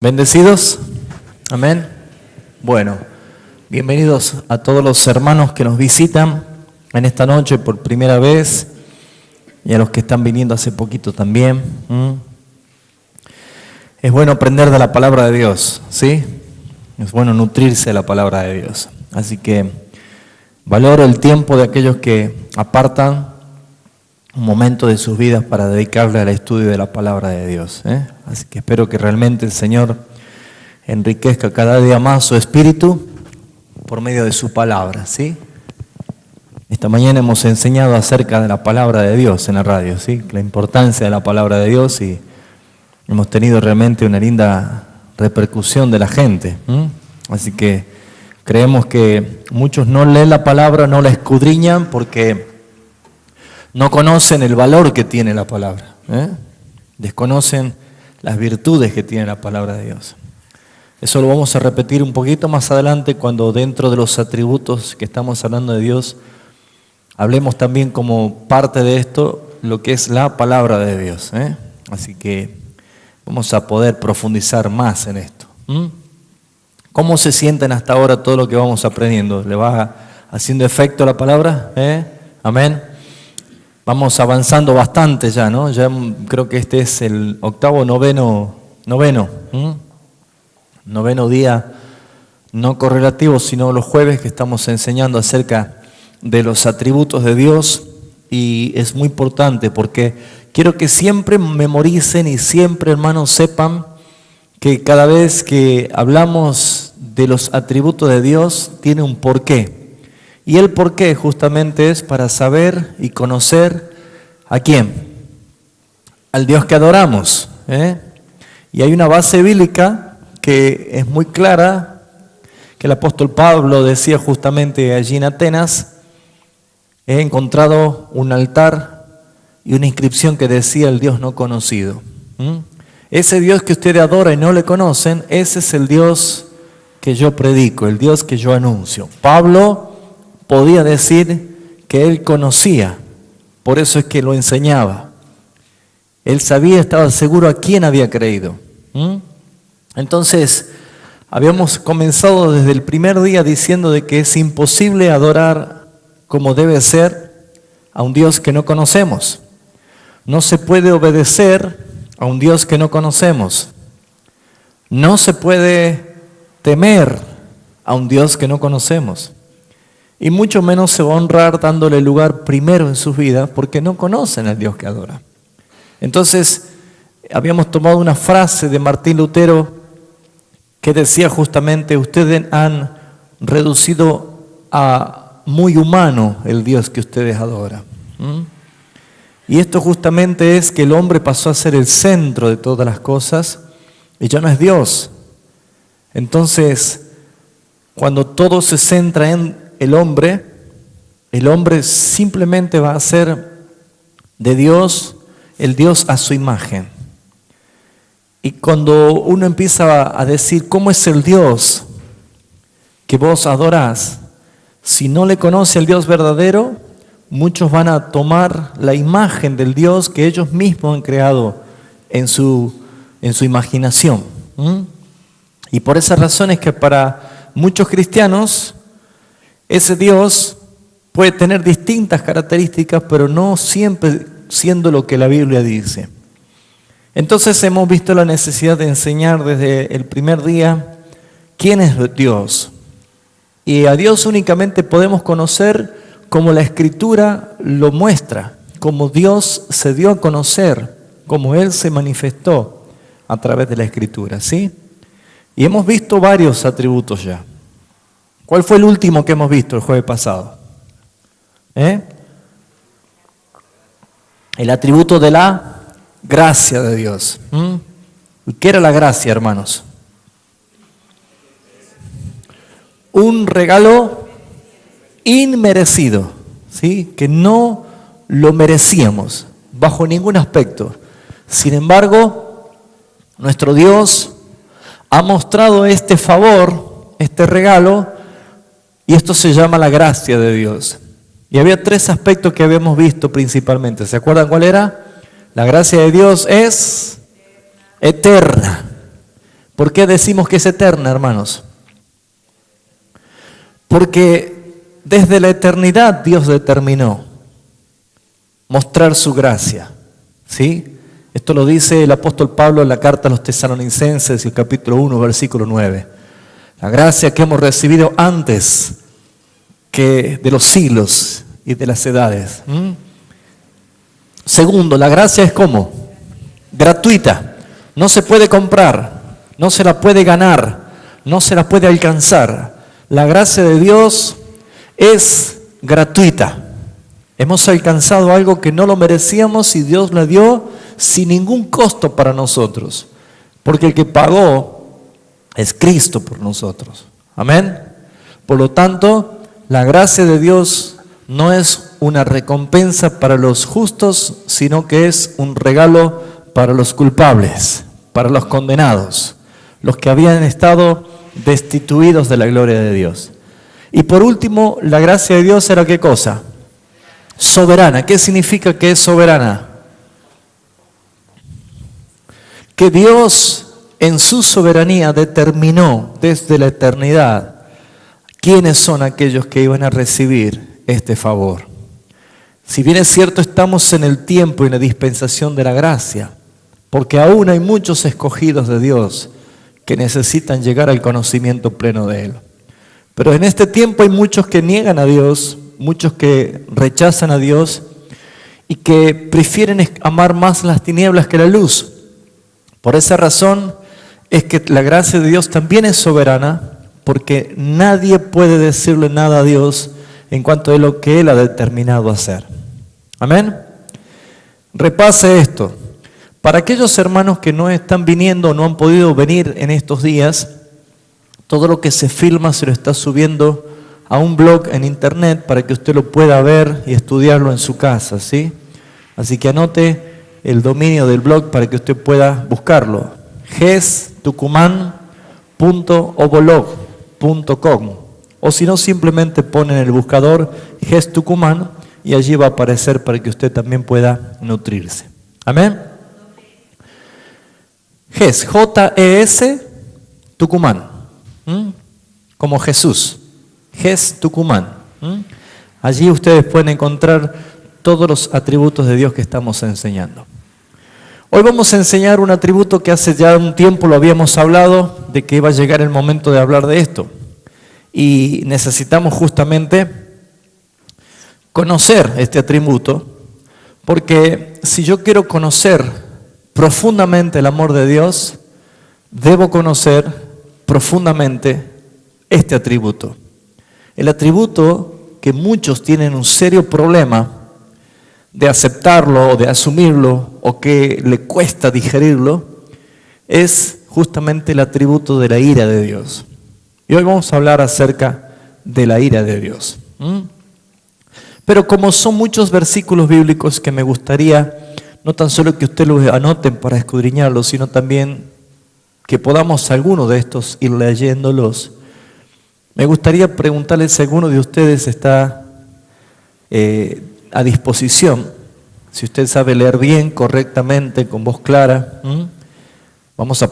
¿Bendecidos? Amén. Bueno, bienvenidos a todos los hermanos que nos visitan en esta noche por primera vez y a los que están viniendo hace poquito también. Es bueno aprender de la palabra de Dios, ¿sí? Es bueno nutrirse de la palabra de Dios. Así que valoro el tiempo de aquellos que apartan un momento de sus vidas para dedicarle al estudio de la palabra de Dios, Así que espero que realmente el Señor enriquezca cada día más su espíritu por medio de su palabra, ¿sí? Esta mañana hemos enseñado acerca de la palabra de Dios en la radio, ¿sí? La importancia de la palabra de Dios, y hemos tenido realmente una linda repercusión de la gente. Así que creemos que muchos no leen la palabra, no la escudriñan porque no conocen el valor que tiene la palabra, desconocen las virtudes que tiene la palabra de Dios. Eso lo vamos a repetir un poquito más adelante cuando dentro de los atributos que estamos hablando de Dios, hablemos también como parte de esto lo que es la palabra de Dios. Así que vamos a poder profundizar más en esto. ¿Cómo se sienten hasta ahora todo lo que vamos aprendiendo? ¿Le va haciendo efecto la palabra? Amén. Vamos avanzando bastante ya, ¿no? Ya creo que este es el noveno día, no correlativo, sino los jueves que estamos enseñando acerca de los atributos de Dios, y es muy importante porque quiero que siempre memoricen y siempre, hermanos, sepan que cada vez que hablamos de los atributos de Dios tiene un porqué. Y el porqué justamente es para saber y conocer ¿a quién? Al Dios que adoramos. Y hay una base bíblica que es muy clara, que el apóstol Pablo decía justamente allí en Atenas: he encontrado un altar y una inscripción que decía el Dios no conocido. Ese Dios que ustedes adoran y no le conocen, ese es el Dios que yo predico, el Dios que yo anuncio. Pablo podía decir que él conocía, por eso es que lo enseñaba. Él sabía, estaba seguro a quién había creído. Entonces, habíamos comenzado desde el primer día diciendo de que es imposible adorar como debe ser a un Dios que no conocemos. No se puede obedecer a un Dios que no conocemos. No se puede temer a un Dios que no conocemos. Y mucho menos se va a honrar dándole lugar primero en sus vidas porque no conocen al Dios que adoran. Entonces, habíamos tomado una frase de Martín Lutero que decía justamente: ustedes han reducido a muy humano el Dios que ustedes adoran. Y esto justamente es que el hombre pasó a ser el centro de todas las cosas y ya no es Dios. Entonces, cuando todo se centra en el hombre simplemente va a ser de Dios, el Dios a su imagen. Y cuando uno empieza a decir cómo es el Dios que vos adorás, si no le conoce al Dios verdadero, muchos van a tomar la imagen del Dios que ellos mismos han creado en su imaginación. Y por esa razón es que para muchos cristianos ese Dios puede tener distintas características, pero no siempre siendo lo que la Biblia dice. Entonces hemos visto la necesidad de enseñar desde el primer día quién es Dios. Y a Dios únicamente podemos conocer como la Escritura lo muestra, como Dios se dio a conocer, como Él se manifestó a través de la Escritura, ¿sí? Y hemos visto varios atributos ya. ¿Cuál fue el último que hemos visto el jueves pasado? El atributo de la gracia de Dios. ¿Qué era la gracia, hermanos? Un regalo inmerecido, ¿sí? Que no lo merecíamos bajo ningún aspecto. Sin embargo, nuestro Dios ha mostrado este favor, este regalo, y esto se llama la gracia de Dios. Y había tres aspectos que habíamos visto principalmente. ¿Se acuerdan cuál era? La gracia de Dios es eterna. ¿Por qué decimos que es eterna, hermanos? Porque desde la eternidad Dios determinó mostrar su gracia, ¿sí? Esto lo dice el apóstol Pablo en la carta a los Tesalonicenses, el capítulo 1, versículo 9. La gracia que hemos recibido antes que de los siglos y de las edades. Segundo, la gracia es ¿cómo? Gratuita. No se puede comprar, no se la puede ganar, no se la puede alcanzar. La gracia de Dios es gratuita. Hemos alcanzado algo que no lo merecíamos y Dios la dio sin ningún costo para nosotros. Porque el que pagó es Cristo por nosotros. Amén. Por lo tanto, la gracia de Dios no es una recompensa para los justos, sino que es un regalo para los culpables, para los condenados, los que habían estado destituidos de la gloria de Dios. Y por último, la gracia de Dios era ¿qué cosa? Soberana. ¿Qué significa que es soberana? Que Dios en su soberanía determinó desde la eternidad quiénes son aquellos que iban a recibir este favor. Si bien es cierto, estamos en el tiempo y en la dispensación de la gracia, porque aún hay muchos escogidos de Dios que necesitan llegar al conocimiento pleno de Él. Pero en este tiempo hay muchos que niegan a Dios, muchos que rechazan a Dios y que prefieren amar más las tinieblas que la luz. Por esa razón es que la gracia de Dios también es soberana, porque nadie puede decirle nada a Dios en cuanto a lo que Él ha determinado hacer. Amén. Repase esto. Para aquellos hermanos que no están viniendo o no han podido venir en estos días, todo lo que se filma se lo está subiendo a un blog en internet para que usted lo pueda ver y estudiarlo en su casa, ¿sí? Así que anote el dominio del blog para que usted pueda buscarlo. gestucumán.obolog.com, o si no, simplemente pone en el buscador GES Tucumán y allí va a aparecer para que usted también pueda nutrirse. Amén. GES, J-E-S, Tucumán, como Jesús. GES Tucumán. Allí ustedes pueden encontrar todos los atributos de Dios que estamos enseñando. Hoy vamos a enseñar un atributo que hace ya un tiempo lo habíamos hablado, de que iba a llegar el momento de hablar de esto. Y necesitamos justamente conocer este atributo, porque si yo quiero conocer profundamente el amor de Dios, debo conocer profundamente este atributo. El atributo que muchos tienen un serio problema de aceptarlo o de asumirlo o que le cuesta digerirlo, es justamente el atributo de la ira de Dios. Y hoy vamos a hablar acerca de la ira de Dios. Pero como son muchos versículos bíblicos que me gustaría no tan solo que ustedes los anoten para escudriñarlos, sino también que podamos algunos de estos ir leyéndolos, me gustaría preguntarles si alguno de ustedes está a disposición, si usted sabe leer bien, correctamente, con voz clara. Vamos a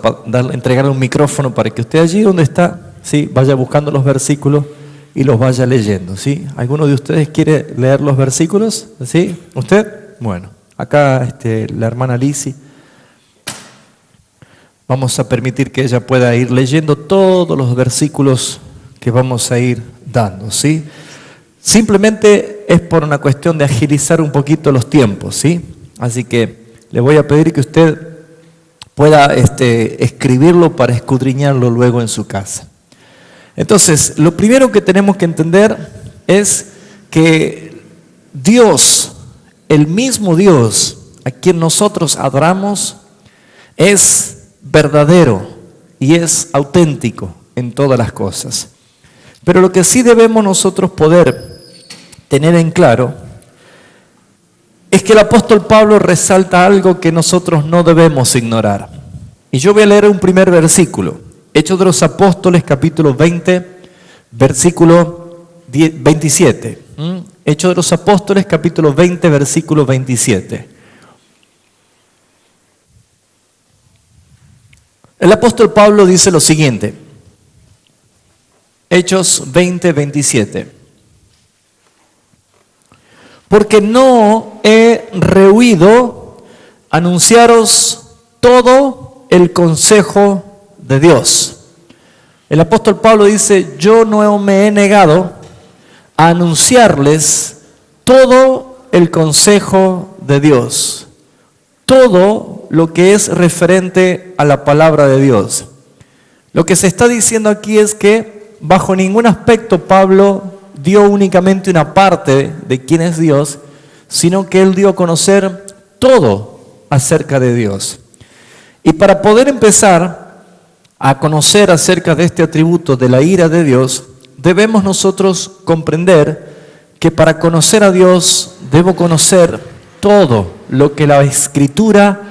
entregarle un micrófono para que usted allí donde está, ¿sí?, vaya buscando los versículos y los vaya leyendo, ¿sí? ¿Alguno de ustedes quiere leer los versículos? ¿Sí? ¿Usted? Bueno, acá la hermana Lizzy. Vamos a permitir que ella pueda ir leyendo todos los versículos que vamos a ir dando, ¿sí? Simplemente es por una cuestión de agilizar un poquito los tiempos, ¿sí? Así que le voy a pedir que usted pueda escribirlo para escudriñarlo luego en su casa. Entonces, lo primero que tenemos que entender es que Dios, el mismo Dios a quien nosotros adoramos, es verdadero y es auténtico en todas las cosas. Pero lo que sí debemos nosotros poder tener en claro es que el apóstol Pablo resalta algo que nosotros no debemos ignorar. Y yo voy a leer un primer versículo. Hechos de los Apóstoles, capítulo 20, versículo 27. Hechos de los Apóstoles, capítulo 20, versículo 27. El apóstol Pablo dice lo siguiente, Hechos 20:27. Porque no he rehuido anunciaros todo el consejo de Dios. El apóstol Pablo dice, yo no me he negado a anunciarles todo el consejo de Dios, todo lo que es referente a la palabra de Dios. Lo que se está diciendo aquí es que bajo ningún aspecto Pablo dio únicamente una parte de quién es Dios, sino que él dio a conocer todo acerca de Dios. Y para poder empezar a conocer acerca de este atributo de la ira de Dios, debemos nosotros comprender que para conocer a Dios debo conocer todo lo que la Escritura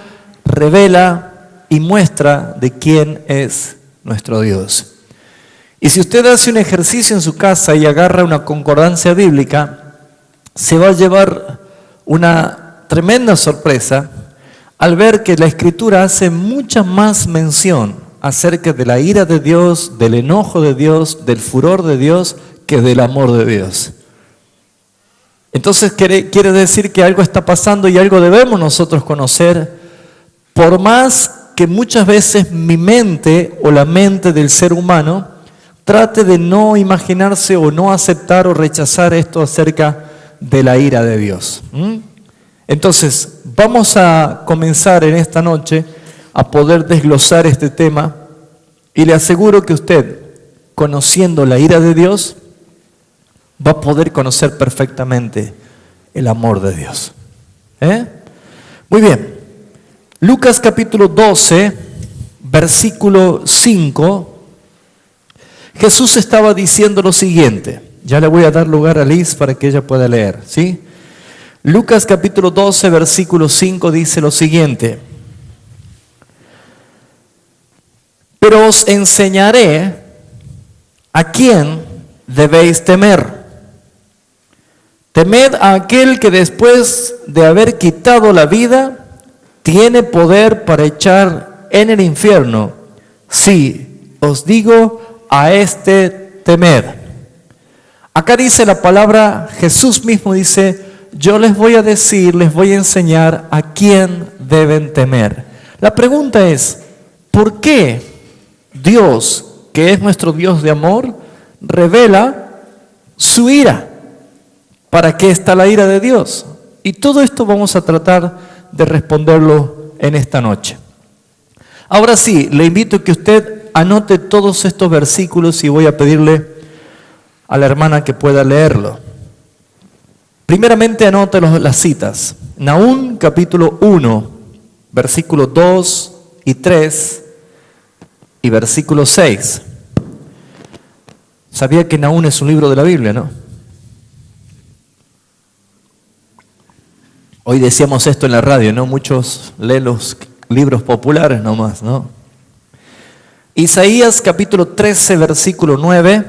revela y muestra de quién es nuestro Dios. Y si usted hace un ejercicio en su casa y agarra una concordancia bíblica, se va a llevar una tremenda sorpresa al ver que la Escritura hace mucha más mención acerca de la ira de Dios, del enojo de Dios, del furor de Dios, que del amor de Dios. Entonces quiere decir que algo está pasando y algo debemos nosotros conocer, por más que muchas veces mi mente o la mente del ser humano trate de no imaginarse o no aceptar o rechazar esto acerca de la ira de Dios. Entonces, vamos a comenzar en esta noche a poder desglosar este tema y le aseguro que usted, conociendo la ira de Dios, va a poder conocer perfectamente el amor de Dios. Muy bien. Lucas capítulo 12, versículo 5. Jesús estaba diciendo lo siguiente. Ya le voy a dar lugar a Liz para que ella pueda leer, ¿sí? Lucas capítulo 12, versículo 5 dice lo siguiente. Pero os enseñaré a quién debéis temer. Temed a aquel que después de haber quitado la vida, tiene poder para echar en el infierno. Sí, os digo, a este temed. Acá dice la palabra, Jesús mismo dice, yo les voy a decir, les voy a enseñar a quién deben temer. La pregunta es, ¿por qué Dios, que es nuestro Dios de amor, revela su ira? ¿Para qué está la ira de Dios? Y todo esto vamos a tratar de responderlo en esta noche. Ahora sí, le invito a que usted anote todos estos versículos y voy a pedirle a la hermana que pueda leerlo. Primeramente anote las citas. Nahum capítulo 1, versículos 2 y 3 y versículo 6. Sabía que Nahum es un libro de la Biblia, ¿no? Hoy decíamos esto en la radio, ¿no? Muchos leen los libros populares nomás, ¿no? Isaías capítulo 13, versículo 9.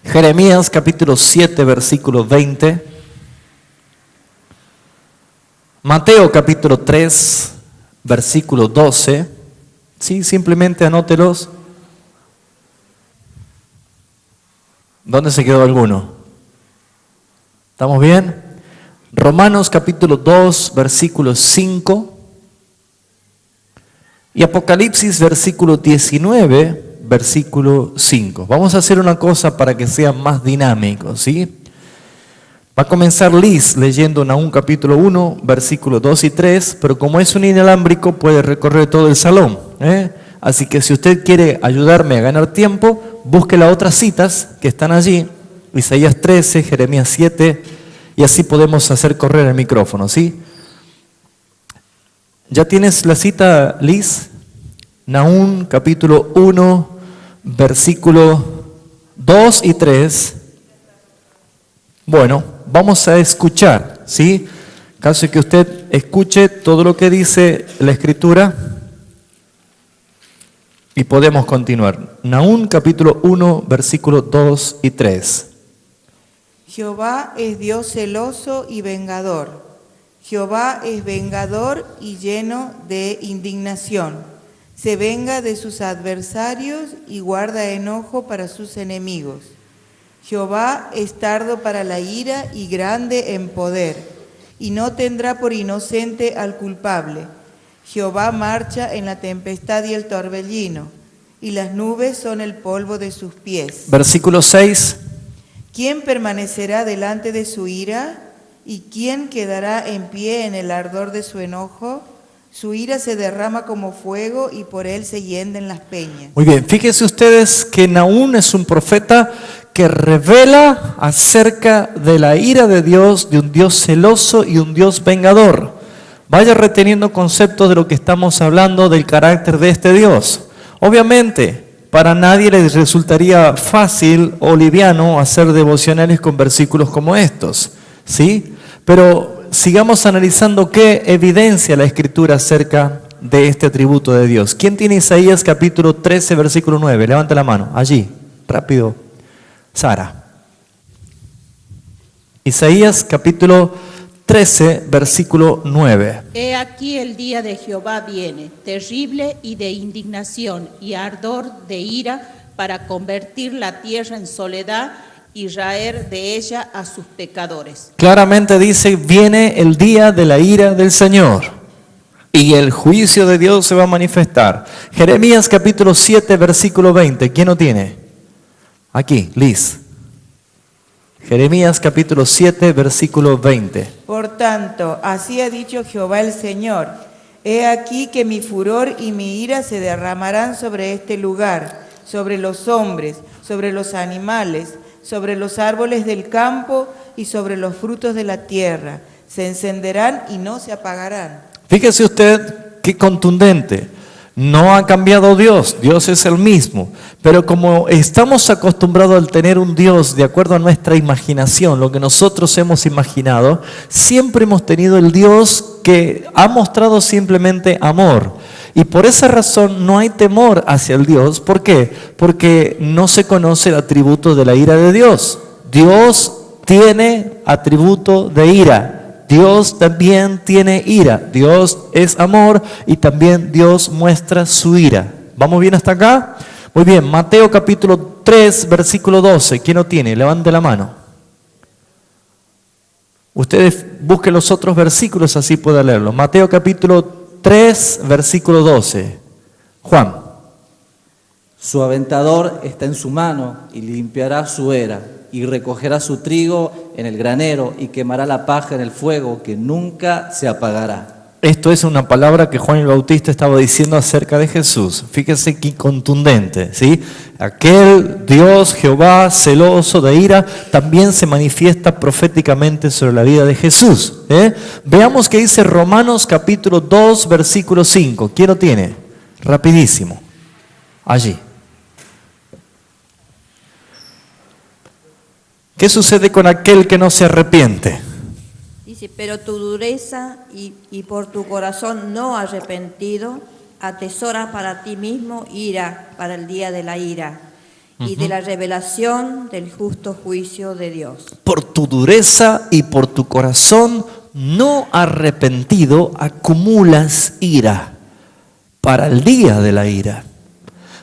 Jeremías capítulo 7, versículo 20. Mateo capítulo 3, versículo 12. Sí, simplemente anótelos. ¿Dónde se quedó alguno? ¿Estamos bien? Romanos capítulo 2, versículo 5. Y Apocalipsis versículo 19, versículo 5. Vamos a hacer una cosa para que sea más dinámico, ¿sí? Va a comenzar Liz leyendo Nahum capítulo 1, versículos 2 y 3, pero como es un inalámbrico puede recorrer todo el salón, Así que si usted quiere ayudarme a ganar tiempo, busque las otras citas que están allí, Isaías 13, Jeremías 7, y así podemos hacer correr el micrófono, ¿sí? ¿Ya tienes la cita, Liz? Nahum capítulo 1, versículo 2 y 3. Bueno, vamos a escuchar, ¿sí? Caso de que usted escuche todo lo que dice la Escritura y podemos continuar. Nahum capítulo 1, versículos 2 y 3. Jehová es Dios celoso y vengador. Jehová es vengador y lleno de indignación. se venga de sus adversarios y guarda enojo para sus enemigos. Jehová es tardo para la ira y grande en poder, y no tendrá por inocente al culpable. Jehová marcha en la tempestad y el torbellino, y las nubes son el polvo de sus pies. Versículo 6. ¿Quién permanecerá delante de su ira? ¿Y quién quedará en pie en el ardor de su enojo? Su ira se derrama como fuego y por él se hienden las peñas. Muy bien, fíjense ustedes que Nahum es un profeta que revela acerca de la ira de Dios, de un Dios celoso y un Dios vengador. Vaya reteniendo conceptos de lo que estamos hablando del carácter de este Dios. Obviamente, para nadie les resultaría fácil o liviano hacer devocionales con versículos como estos, ¿sí? Pero sigamos analizando qué evidencia la Escritura acerca de este atributo de Dios. ¿Quién tiene Isaías capítulo 13, versículo 9? Levanta la mano, allí, rápido. Sara. Isaías capítulo 13, versículo 9. He aquí el día de Jehová viene, terrible y de indignación y ardor de ira, para convertir la tierra en soledad y raer de ella a sus pecadores. Claramente dice, viene el día de la ira del Señor y el juicio de Dios se va a manifestar. Jeremías capítulo 7, versículo 20. ¿Quién lo tiene? Aquí, Liz. Jeremías capítulo 7, versículo 20. Por tanto, así ha dicho Jehová el Señor: he aquí que mi furor y mi ira se derramarán sobre este lugar, sobre los hombres, sobre los animales, sobre los árboles del campo y sobre los frutos de la tierra. Se encenderán y no se apagarán. Fíjese usted qué contundente. No ha cambiado Dios, Dios es el mismo. Pero como estamos acostumbrados a tener un Dios de acuerdo a nuestra imaginación, lo que nosotros hemos imaginado, siempre hemos tenido el Dios que ha mostrado simplemente amor. Y por esa razón no hay temor hacia el Dios. ¿Por qué? Porque no se conoce el atributo de la ira de Dios. Dios tiene atributo de ira. Dios también tiene ira. Dios es amor y también Dios muestra su ira. ¿Vamos bien hasta acá? Muy bien, Mateo capítulo 3, versículo 12. ¿Quién lo tiene? Levante la mano. Ustedes busquen los otros versículos, así pueden leerlo. Mateo capítulo 3, versículo 12. Juan. Su aventador está en su mano y limpiará su era, y recogerá su trigo en el granero y quemará la paja en el fuego que nunca se apagará. Esto es una palabra que Juan el Bautista estaba diciendo acerca de Jesús. Fíjese qué contundente, ¿sí? Aquel Dios, Jehová, celoso de ira, también se manifiesta proféticamente sobre la vida de Jesús. Veamos qué dice Romanos capítulo 2, versículo 5. ¿Quién lo tiene? Rapidísimo. Allí. ¿Qué sucede con aquel que no se arrepiente? Dice, pero tu dureza y por tu corazón no arrepentido, atesora para ti mismo ira para el día de la ira y de la revelación del justo juicio de Dios. Por tu dureza y por tu corazón no arrepentido, acumulas ira para el día de la ira.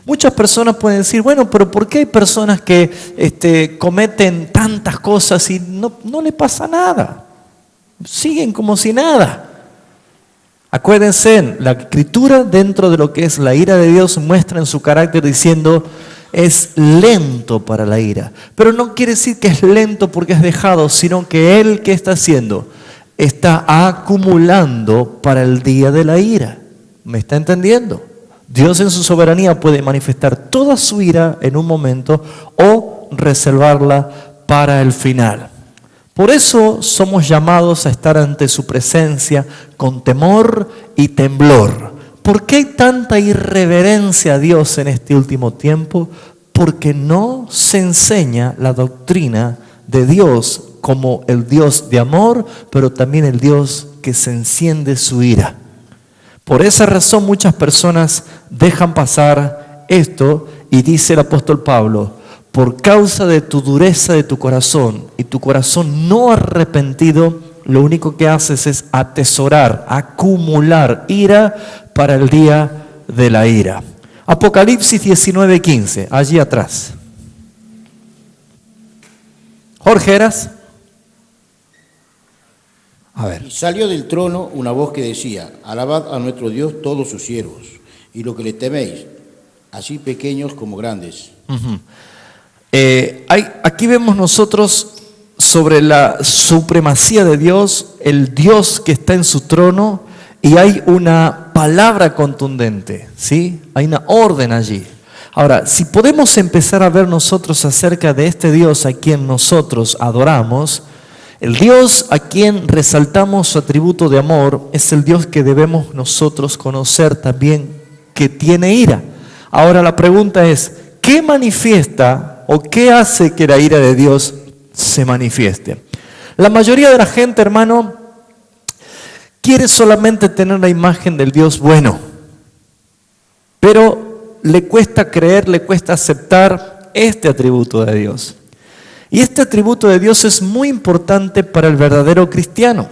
Muchas personas pueden decir, bueno, pero ¿por qué hay personas que cometen tantas cosas y no le pasa nada? Siguen como si nada. Acuérdense, la Escritura dentro de lo que es la ira de Dios muestra en su carácter diciendo es lento para la ira. Pero no quiere decir que es lento porque es dejado, sino que Él, ¿qué está haciendo? Está acumulando para el día de la ira. ¿Me está entendiendo? Dios en su soberanía puede manifestar toda su ira en un momento o reservarla para el final. Por eso somos llamados a estar ante su presencia con temor y temblor. ¿Por qué hay tanta irreverencia a Dios en este último tiempo? Porque no se enseña la doctrina de Dios como el Dios de amor, pero también el Dios que se enciende su ira. Por esa razón muchas personas dejan pasar esto y dice el apóstol Pablo, por causa de tu dureza de tu corazón y tu corazón no arrepentido, lo único que haces es atesorar, acumular ira para el día de la ira. Apocalipsis 19:15, allí atrás. Jorge, ¿eras? A ver. Y salió del trono una voz que decía: alabad a nuestro Dios todos sus siervos, y lo que le teméis, así pequeños como grandes. Aquí vemos nosotros sobre la supremacía de Dios, el Dios que está en su trono, y hay una palabra contundente, ¿sí? Hay una orden allí. Ahora, si podemos empezar a ver nosotros acerca de este Dios a quien nosotros adoramos, el Dios a quien resaltamos su atributo de amor es el Dios que debemos nosotros conocer también, que tiene ira. Ahora la pregunta es, ¿qué manifiesta o qué hace que la ira de Dios se manifieste? La mayoría de la gente, hermano, quiere solamente tener la imagen del Dios bueno, pero le cuesta creer, le cuesta aceptar este atributo de Dios. Y este atributo de Dios es muy importante para el verdadero cristiano,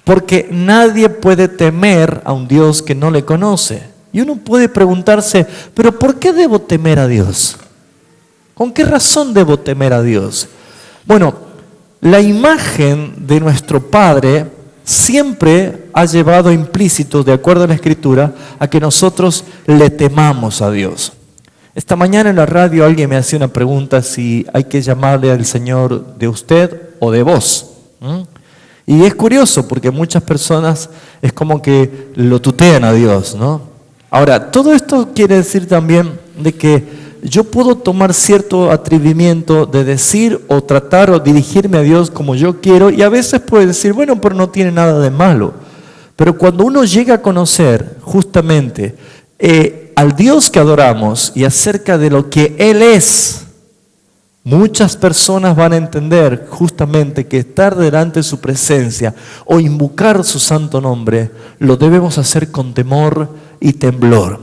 porque nadie puede temer a un Dios que no le conoce. Y uno puede preguntarse, ¿pero por qué debo temer a Dios? ¿Con qué razón debo temer a Dios? Bueno, la imagen de nuestro Padre siempre ha llevado implícito, de acuerdo a la Escritura, a que nosotros le temamos a Dios. Esta mañana en la radio alguien me hacía una pregunta si hay que llamarle al Señor de usted o de vos. Y es curioso porque muchas personas es como que lo tutean a Dios, ¿no? Ahora, todo esto quiere decir también de que yo puedo tomar cierto atrevimiento de decir o tratar o dirigirme a Dios como yo quiero, y a veces puede decir, bueno, pero no tiene nada de malo. Pero cuando uno llega a conocer justamente al Dios que adoramos y acerca de lo que Él es, muchas personas van a entender justamente que estar delante de su presencia o invocar su santo nombre, lo debemos hacer con temor y temblor.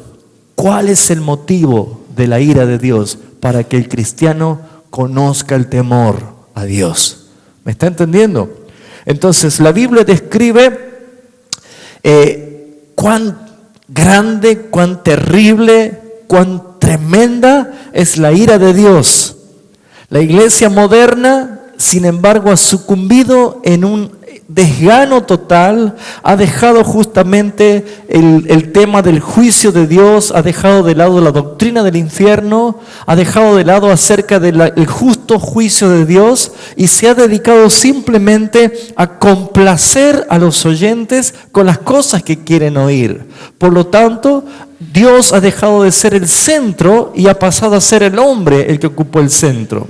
¿Cuál es el motivo de la ira de Dios? Para que el cristiano conozca el temor a Dios. ¿Me está entendiendo? Entonces la Biblia describe cuán grande, cuán terrible, cuán tremenda es la ira de Dios. La iglesia moderna, sin embargo, ha sucumbido en un desgano total, ha dejado justamente el tema del juicio de Dios, ha dejado de lado la doctrina del infierno, ha dejado de lado acerca del justo juicio de Dios y se ha dedicado simplemente a complacer a los oyentes con las cosas que quieren oír. Por lo tanto, Dios ha dejado de ser el centro y ha pasado a ser el hombre el que ocupó el centro.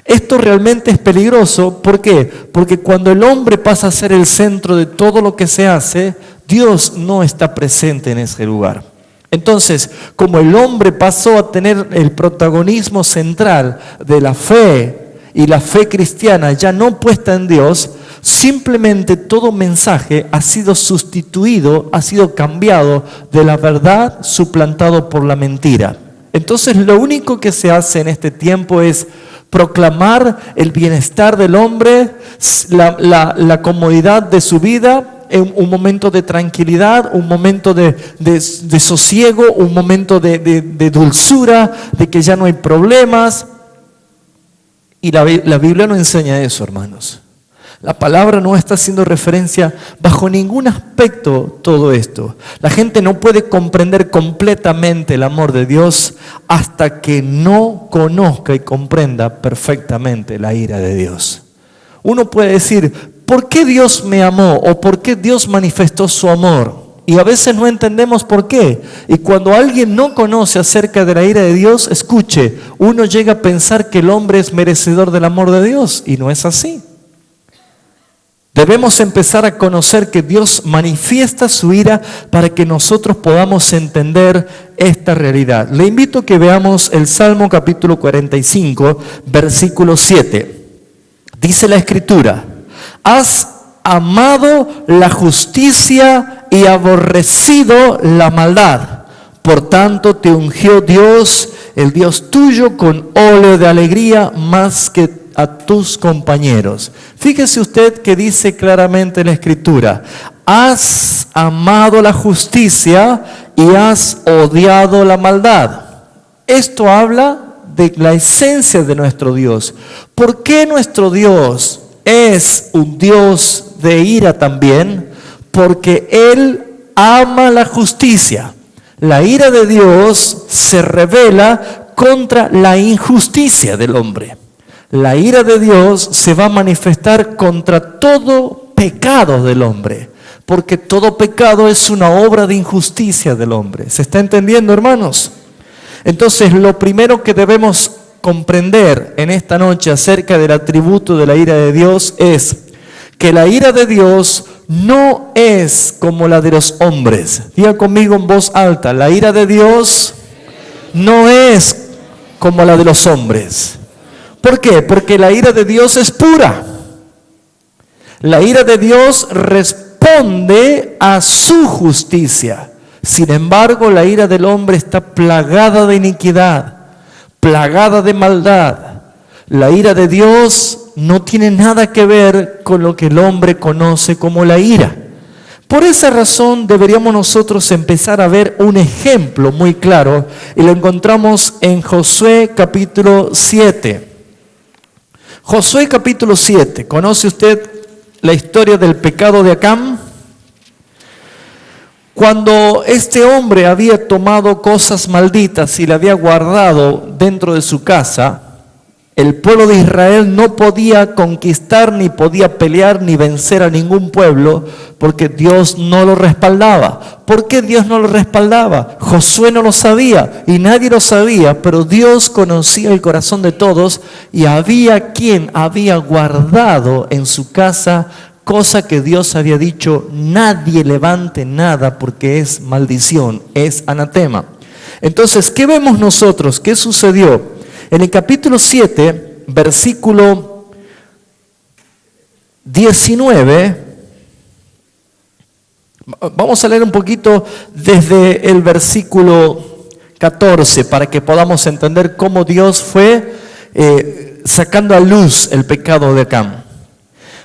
Esto realmente es peligroso. ¿Por qué? Porque cuando el hombre pasa a ser el centro de todo lo que se hace, Dios no está presente en ese lugar. Entonces, como el hombre pasó a tener el protagonismo central de la fe y la fe cristiana ya no puesta en Dios, simplemente todo mensaje ha sido sustituido, ha sido cambiado de la verdad, suplantado por la mentira. Entonces, lo único que se hace en este tiempo es proclamar el bienestar del hombre, la comodidad de su vida, un momento de tranquilidad, un momento de sosiego, un momento de dulzura, de que ya no hay problemas. Y la Biblia no enseña eso, hermanos. La palabra no está haciendo referencia bajo ningún aspecto todo esto. La gente no puede comprender completamente el amor de Dios hasta que no conozca y comprenda perfectamente la ira de Dios. Uno puede decir, ¿por qué Dios me amó? ¿O por qué Dios manifestó su amor? Y a veces no entendemos por qué. Y cuando alguien no conoce acerca de la ira de Dios, escuche, uno llega a pensar que el hombre es merecedor del amor de Dios. Y no es así. Debemos empezar a conocer que Dios manifiesta su ira para que nosotros podamos entender esta realidad. Le invito a que veamos el Salmo capítulo 45, versículo 7. Dice la Escritura, has amado la justicia y aborrecido la maldad. Por tanto te ungió Dios, el Dios tuyo, con óleo de alegría más que a tus compañeros. Fíjese usted que dice claramente en la Escritura, has amado la justicia y has odiado la maldad. Esto habla de la esencia de nuestro Dios. ¿Por qué nuestro Dios es un Dios de ira también? Porque Él ama la justicia. La ira de Dios se revela contra la injusticia del hombre. La ira de Dios se va a manifestar contra todo pecado del hombre, porque todo pecado es una obra de injusticia del hombre. ¿Se está entendiendo, hermanos? Entonces, lo primero que debemos comprender en esta noche acerca del atributo de la ira de Dios es que la ira de Dios no es como la de los hombres. Diga conmigo en voz alta: la ira de Dios no es como la de los hombres. ¿Por qué? Porque la ira de Dios es pura. La ira de Dios responde a su justicia. Sin embargo, la ira del hombre está plagada de iniquidad, plagada de maldad. La ira de Dios no tiene nada que ver con lo que el hombre conoce como la ira. Por esa razón deberíamos nosotros empezar a ver un ejemplo muy claro, y lo encontramos en Josué capítulo 7. Josué capítulo 7. ¿Conoce usted la historia del pecado de Acán? Cuando este hombre había tomado cosas malditas y la había guardado dentro de su casa, el pueblo de Israel no podía conquistar, ni podía pelear, ni vencer a ningún pueblo, porque Dios no lo respaldaba. ¿Por qué Dios no lo respaldaba? Josué no lo sabía y nadie lo sabía, pero Dios conocía el corazón de todos, y había quien había guardado en su casa cosa que Dios había dicho: nadie levante nada porque es maldición, es anatema. Entonces, ¿qué vemos nosotros? ¿Qué sucedió? En el capítulo 7, versículo 19, vamos a leer un poquito desde el versículo 14 para que podamos entender cómo Dios fue sacando a luz el pecado de Acán.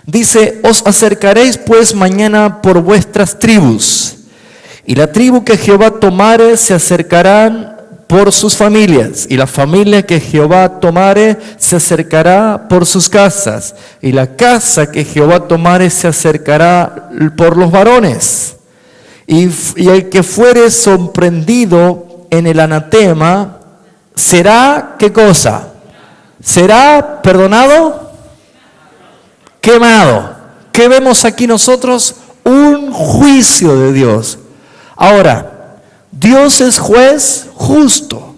Dice: os acercaréis pues mañana por vuestras tribus, y la tribu que Jehová tomare se acercarán por sus familias, y la familia que Jehová tomare se acercará por sus casas, y la casa que Jehová tomare se acercará por los varones. Y el que fuere sorprendido en el anatema será, ¿qué cosa? ¿Será perdonado? Quemado. ¿Qué vemos aquí nosotros? Un juicio de Dios. Ahora, Dios es juez justo.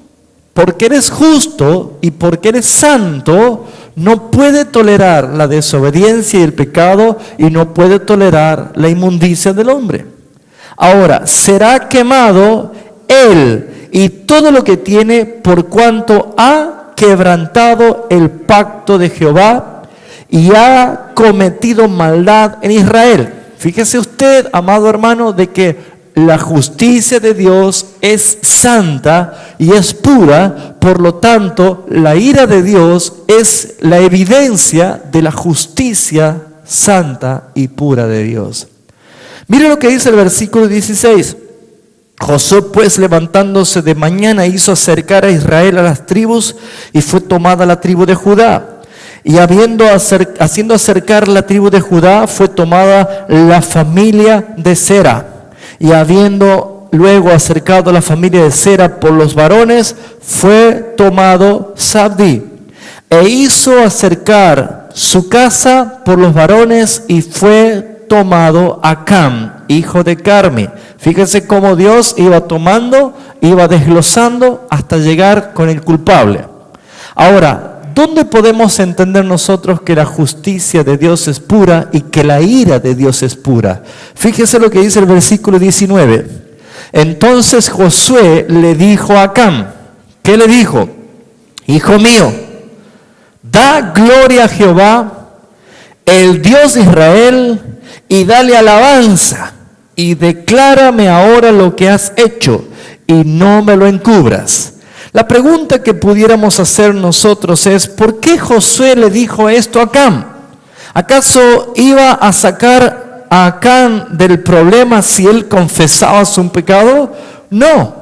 Porque eres justo y porque eres santo, no puede tolerar la desobediencia y el pecado, y no puede tolerar la inmundicia del hombre. Ahora, será quemado él y todo lo que tiene, por cuanto ha quebrantado el pacto de Jehová y ha cometido maldad en Israel. Fíjese usted, amado hermano, de que la justicia de Dios es santa y es pura. Por lo tanto, la ira de Dios es la evidencia de la justicia santa y pura de Dios. Mire lo que dice el versículo 16. Josué pues, levantándose de mañana, hizo acercar a Israel a las tribus, y fue tomada la tribu de Judá. Y haciendo acercar la tribu de Judá, fue tomada la familia de Sera. Y habiendo luego acercado a la familia de Sera por los varones, fue tomado Zabdi. E hizo acercar su casa por los varones, y fue tomado Acán, hijo de Carmi. Fíjense cómo Dios iba tomando, iba desglosando hasta llegar con el culpable. Ahora, ¿dónde podemos entender nosotros que la justicia de Dios es pura y que la ira de Dios es pura? Fíjese lo que dice el versículo 19. Entonces Josué le dijo a Acán, ¿qué le dijo? Hijo mío, da gloria a Jehová, el Dios de Israel, y dale alabanza, y declárame ahora lo que has hecho, y no me lo encubras. La pregunta que pudiéramos hacer nosotros es: ¿por qué Josué le dijo esto a Acán? ¿Acaso iba a sacar a Acán del problema si él confesaba su pecado? No,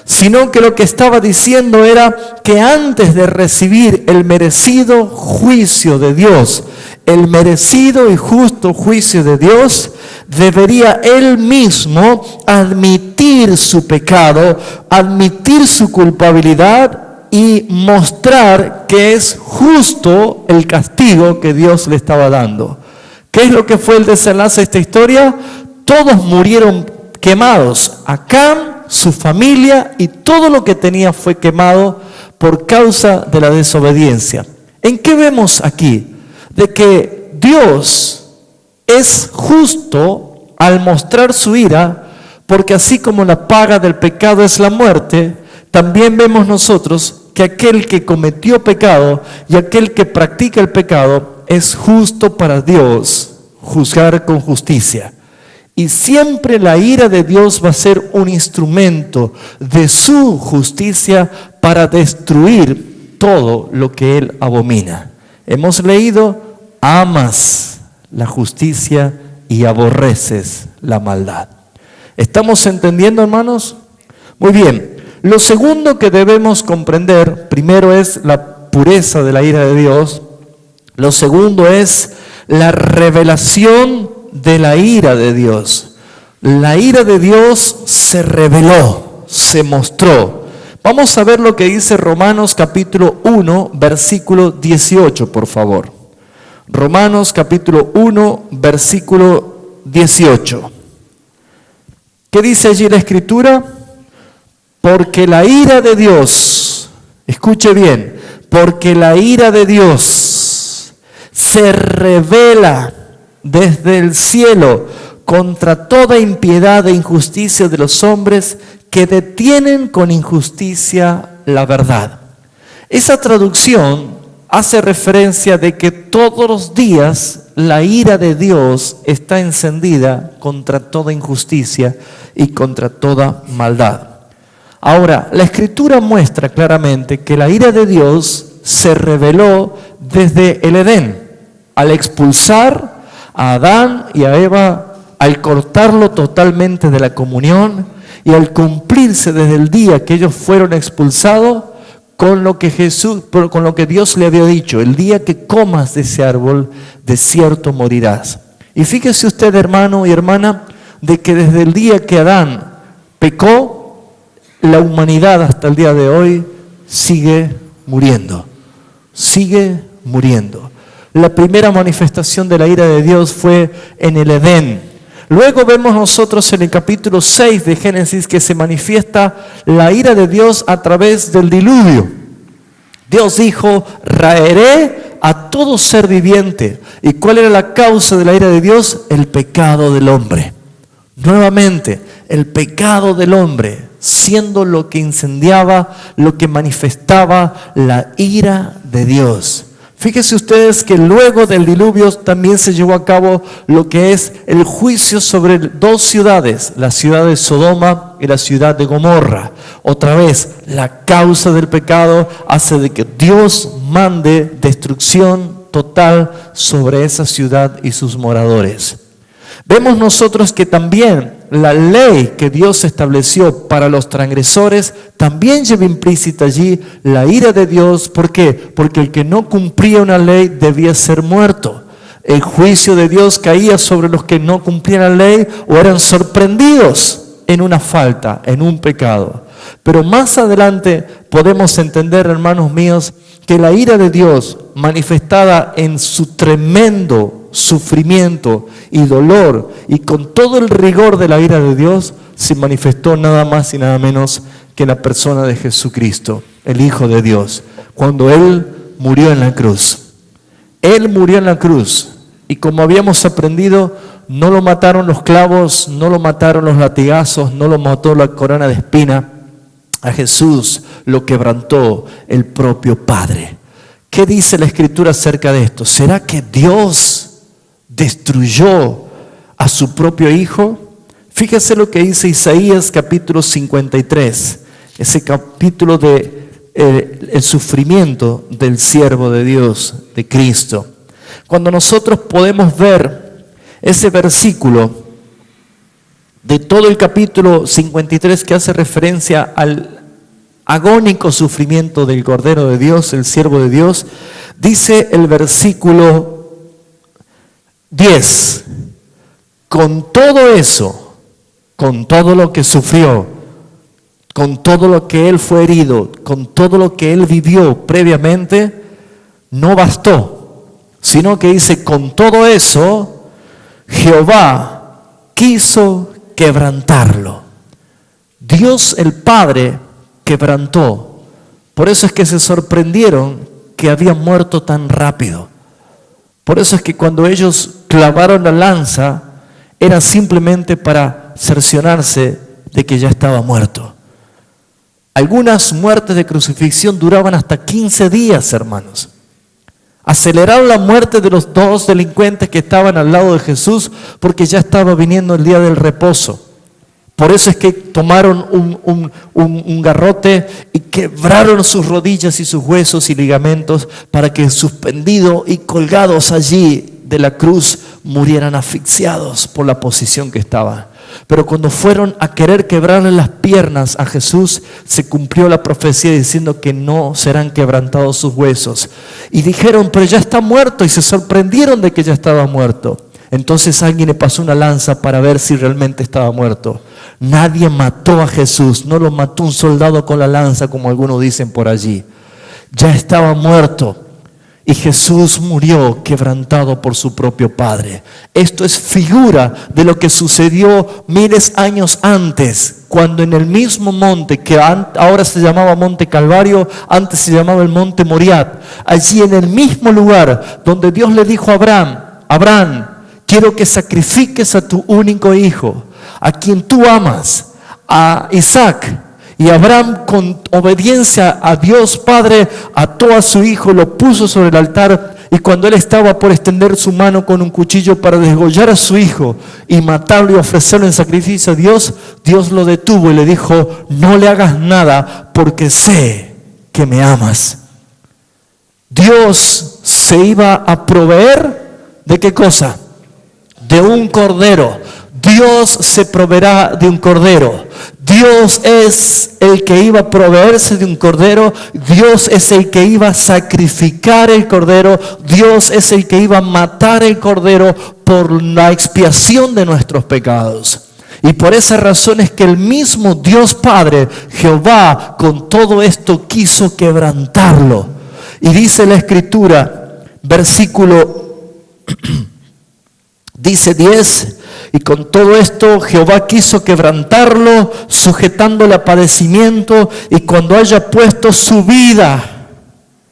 sino que lo que estaba diciendo era que antes de recibir el merecido juicio de Dios, el merecido y justo juicio de Dios, debería él mismo admitir su pecado, admitir su culpabilidad y mostrar que es justo el castigo que Dios le estaba dando. ¿Qué es lo que fue el desenlace de esta historia? Todos murieron quemados. Acán, su familia y todo lo que tenía fue quemado por causa de la desobediencia. ¿En qué vemos aquí? De que Dios es justo al mostrar su ira, porque así como la paga del pecado es la muerte, también vemos nosotros que aquel que cometió pecado y aquel que practica el pecado es justo para Dios juzgar con justicia. Y siempre la ira de Dios va a ser un instrumento de su justicia para destruir todo lo que Él abomina. Hemos leído, amas la justicia y aborreces la maldad. ¿Estamos entendiendo, hermanos? Muy bien. Lo segundo que debemos comprender, primero es la pureza de la ira de Dios. Lo segundo es la revelación de la ira de Dios. La ira de Dios se reveló, se mostró. Vamos a ver lo que dice Romanos capítulo 1, versículo 18, por favor. Romanos capítulo 1, versículo 18. ¿Qué dice allí la Escritura? Porque la ira de Dios, escuche bien, porque la ira de Dios se revela desde el cielo contra toda impiedad e injusticia de los hombres que detienen con injusticia la verdad. Esa traducción hace referencia de que todos los días la ira de Dios está encendida contra toda injusticia y contra toda maldad. Ahora, la Escritura muestra claramente que la ira de Dios se reveló desde el Edén, al expulsar a Adán y a Eva, al cortarlo totalmente de la comunión y al cumplirse desde el día que ellos fueron expulsados con lo que Dios le había dicho: el día que comas de ese árbol, de cierto morirás. Y fíjese usted, hermano y hermana, de que desde el día que Adán pecó, la humanidad hasta el día de hoy sigue muriendo. Sigue muriendo. La primera manifestación de la ira de Dios fue en el Edén. Luego vemos nosotros en el capítulo 6 de Génesis que se manifiesta la ira de Dios a través del diluvio. Dios dijo: raeré a todo ser viviente. ¿Y cuál era la causa de la ira de Dios? El pecado del hombre. Nuevamente, el pecado del hombre, siendo lo que incendiaba, lo que manifestaba la ira de Dios. Fíjense ustedes que luego del diluvio también se llevó a cabo lo que es el juicio sobre dos ciudades, la ciudad de Sodoma y la ciudad de Gomorra. Otra vez, la causa del pecado hace de que Dios mande destrucción total sobre esa ciudad y sus moradores. Vemos nosotros que también la ley que Dios estableció para los transgresores también lleva implícita allí la ira de Dios. ¿Por qué? Porque el que no cumplía una ley debía ser muerto. El juicio de Dios caía sobre los que no cumplían la ley o eran sorprendidos en una falta, en un pecado. Pero más adelante podemos entender, hermanos míos, que la ira de Dios manifestada en su tremendo sufrimiento y dolor y con todo el rigor de la ira de Dios se manifestó nada más y nada menos que en la persona de Jesucristo, el Hijo de Dios, cuando Él murió en la cruz. Él murió en la cruz y, como habíamos aprendido, no lo mataron los clavos, no lo mataron los latigazos, no lo mató la corona de espina. A Jesús lo quebrantó el propio Padre. ¿Qué dice la Escritura acerca de esto? ¿Será que Dios destruyó a su propio Hijo? Fíjese lo que dice Isaías capítulo 53, ese capítulo de el sufrimiento del siervo de Dios, de Cristo. Cuando nosotros podemos ver ese versículo de todo el capítulo 53 que hace referencia al agónico sufrimiento del Cordero de Dios, el siervo de Dios, dice el versículo 10, con todo eso, con todo lo que sufrió, con todo lo que él fue herido, con todo lo que él vivió previamente, no bastó, sino que dice, con todo eso, Jehová quiso quebrantarlo. Dios el Padre quebrantó. Por eso es que se sorprendieron que había muerto tan rápido. Por eso es que cuando ellos clavaron la lanza, era simplemente para cerciorarse de que ya estaba muerto. Algunas muertes de crucifixión duraban hasta 15 días, hermanos. Aceleraron la muerte de los dos delincuentes que estaban al lado de Jesús porque ya estaba viniendo el día del reposo. Por eso es que tomaron un garrote y quebraron sus rodillas y sus huesos y ligamentos para que suspendidos y colgados allí de la cruz murieran asfixiados por la posición que estaban. Pero cuando fueron a querer quebrarle las piernas a Jesús, se cumplió la profecía diciendo que no serán quebrantados sus huesos. Y dijeron, pero ya está muerto, y se sorprendieron de que ya estaba muerto. Entonces alguien le pasó una lanza para ver si realmente estaba muerto. Nadie mató a Jesús, no lo mató un soldado con la lanza como algunos dicen por allí. Ya estaba muerto. Y Jesús murió quebrantado por su propio Padre. Esto es figura de lo que sucedió miles de años antes, cuando en el mismo monte, que ahora se llamaba Monte Calvario, antes se llamaba el Monte Moriah, allí en el mismo lugar donde Dios le dijo a Abraham, Abraham, quiero que sacrifiques a tu único hijo, a quien tú amas, a Isaac. Y Abraham, con obediencia a Dios Padre, ató a su hijo, lo puso sobre el altar, y cuando él estaba por extender su mano con un cuchillo para degollar a su hijo y matarlo y ofrecerlo en sacrificio a Dios, Dios lo detuvo y le dijo, no le hagas nada porque sé que me amas. Dios se iba a proveer ¿de qué cosa? De un cordero. Dios se proveerá de un cordero. Dios es el que iba a proveerse de un cordero. Dios es el que iba a sacrificar el cordero. Dios es el que iba a matar el cordero por la expiación de nuestros pecados. Y por esa razón es que el mismo Dios Padre, Jehová, con todo esto quiso quebrantarlo. Y dice la Escritura, versículo dice 10, y con todo esto Jehová quiso quebrantarlo, sujetándole a padecimiento, y cuando haya puesto su vida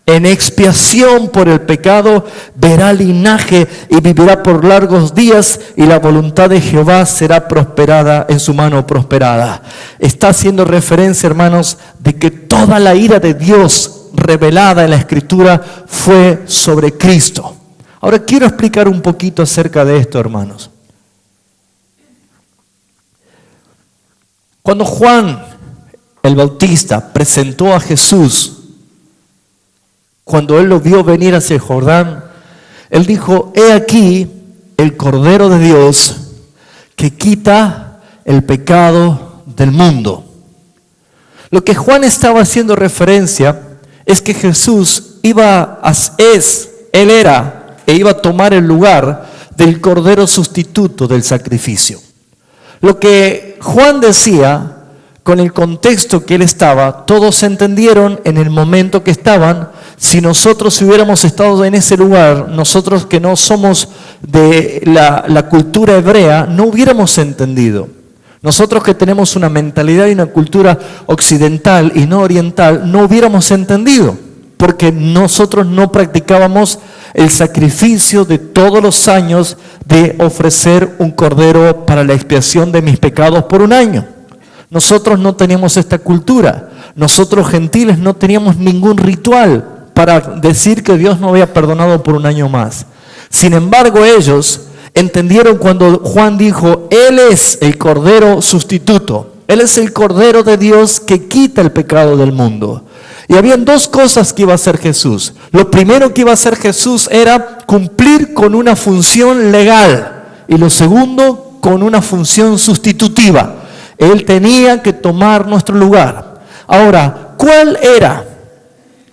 en expiación por el pecado, verá linaje y vivirá por largos días, y la voluntad de Jehová será prosperada en su mano prosperada. Está haciendo referencia, hermanos, de que toda la ira de Dios revelada en la Escritura fue sobre Cristo. Ahora quiero explicar un poquito acerca de esto, hermanos. Cuando Juan el Bautista presentó a Jesús, cuando él lo vio venir hacia el Jordán, él dijo, he aquí el Cordero de Dios que quita el pecado del mundo. Lo que Juan estaba haciendo referencia es que Jesús él era e iba a tomar el lugar del Cordero sustituto del sacrificio. Lo que Juan decía, con el contexto que él estaba, todos entendieron en el momento que estaban. Si nosotros hubiéramos estado en ese lugar, nosotros que no somos de la cultura hebrea, no hubiéramos entendido. Nosotros que tenemos una mentalidad y una cultura occidental y no oriental, no hubiéramos entendido, porque nosotros no practicábamos el sacrificio de todos los años de ofrecer un cordero para la expiación de mis pecados por un año. Nosotros no teníamos esta cultura. Nosotros gentiles no teníamos ningún ritual para decir que Dios nos había perdonado por un año más. Sin embargo, ellos entendieron cuando Juan dijo, Él es el Cordero sustituto. Él es el Cordero de Dios que quita el pecado del mundo. Y habían dos cosas que iba a hacer Jesús. Lo primero que iba a hacer Jesús era cumplir con una función legal. y lo segundo, con una función sustitutiva. Él tenía que tomar nuestro lugar. Ahora, ¿cuál era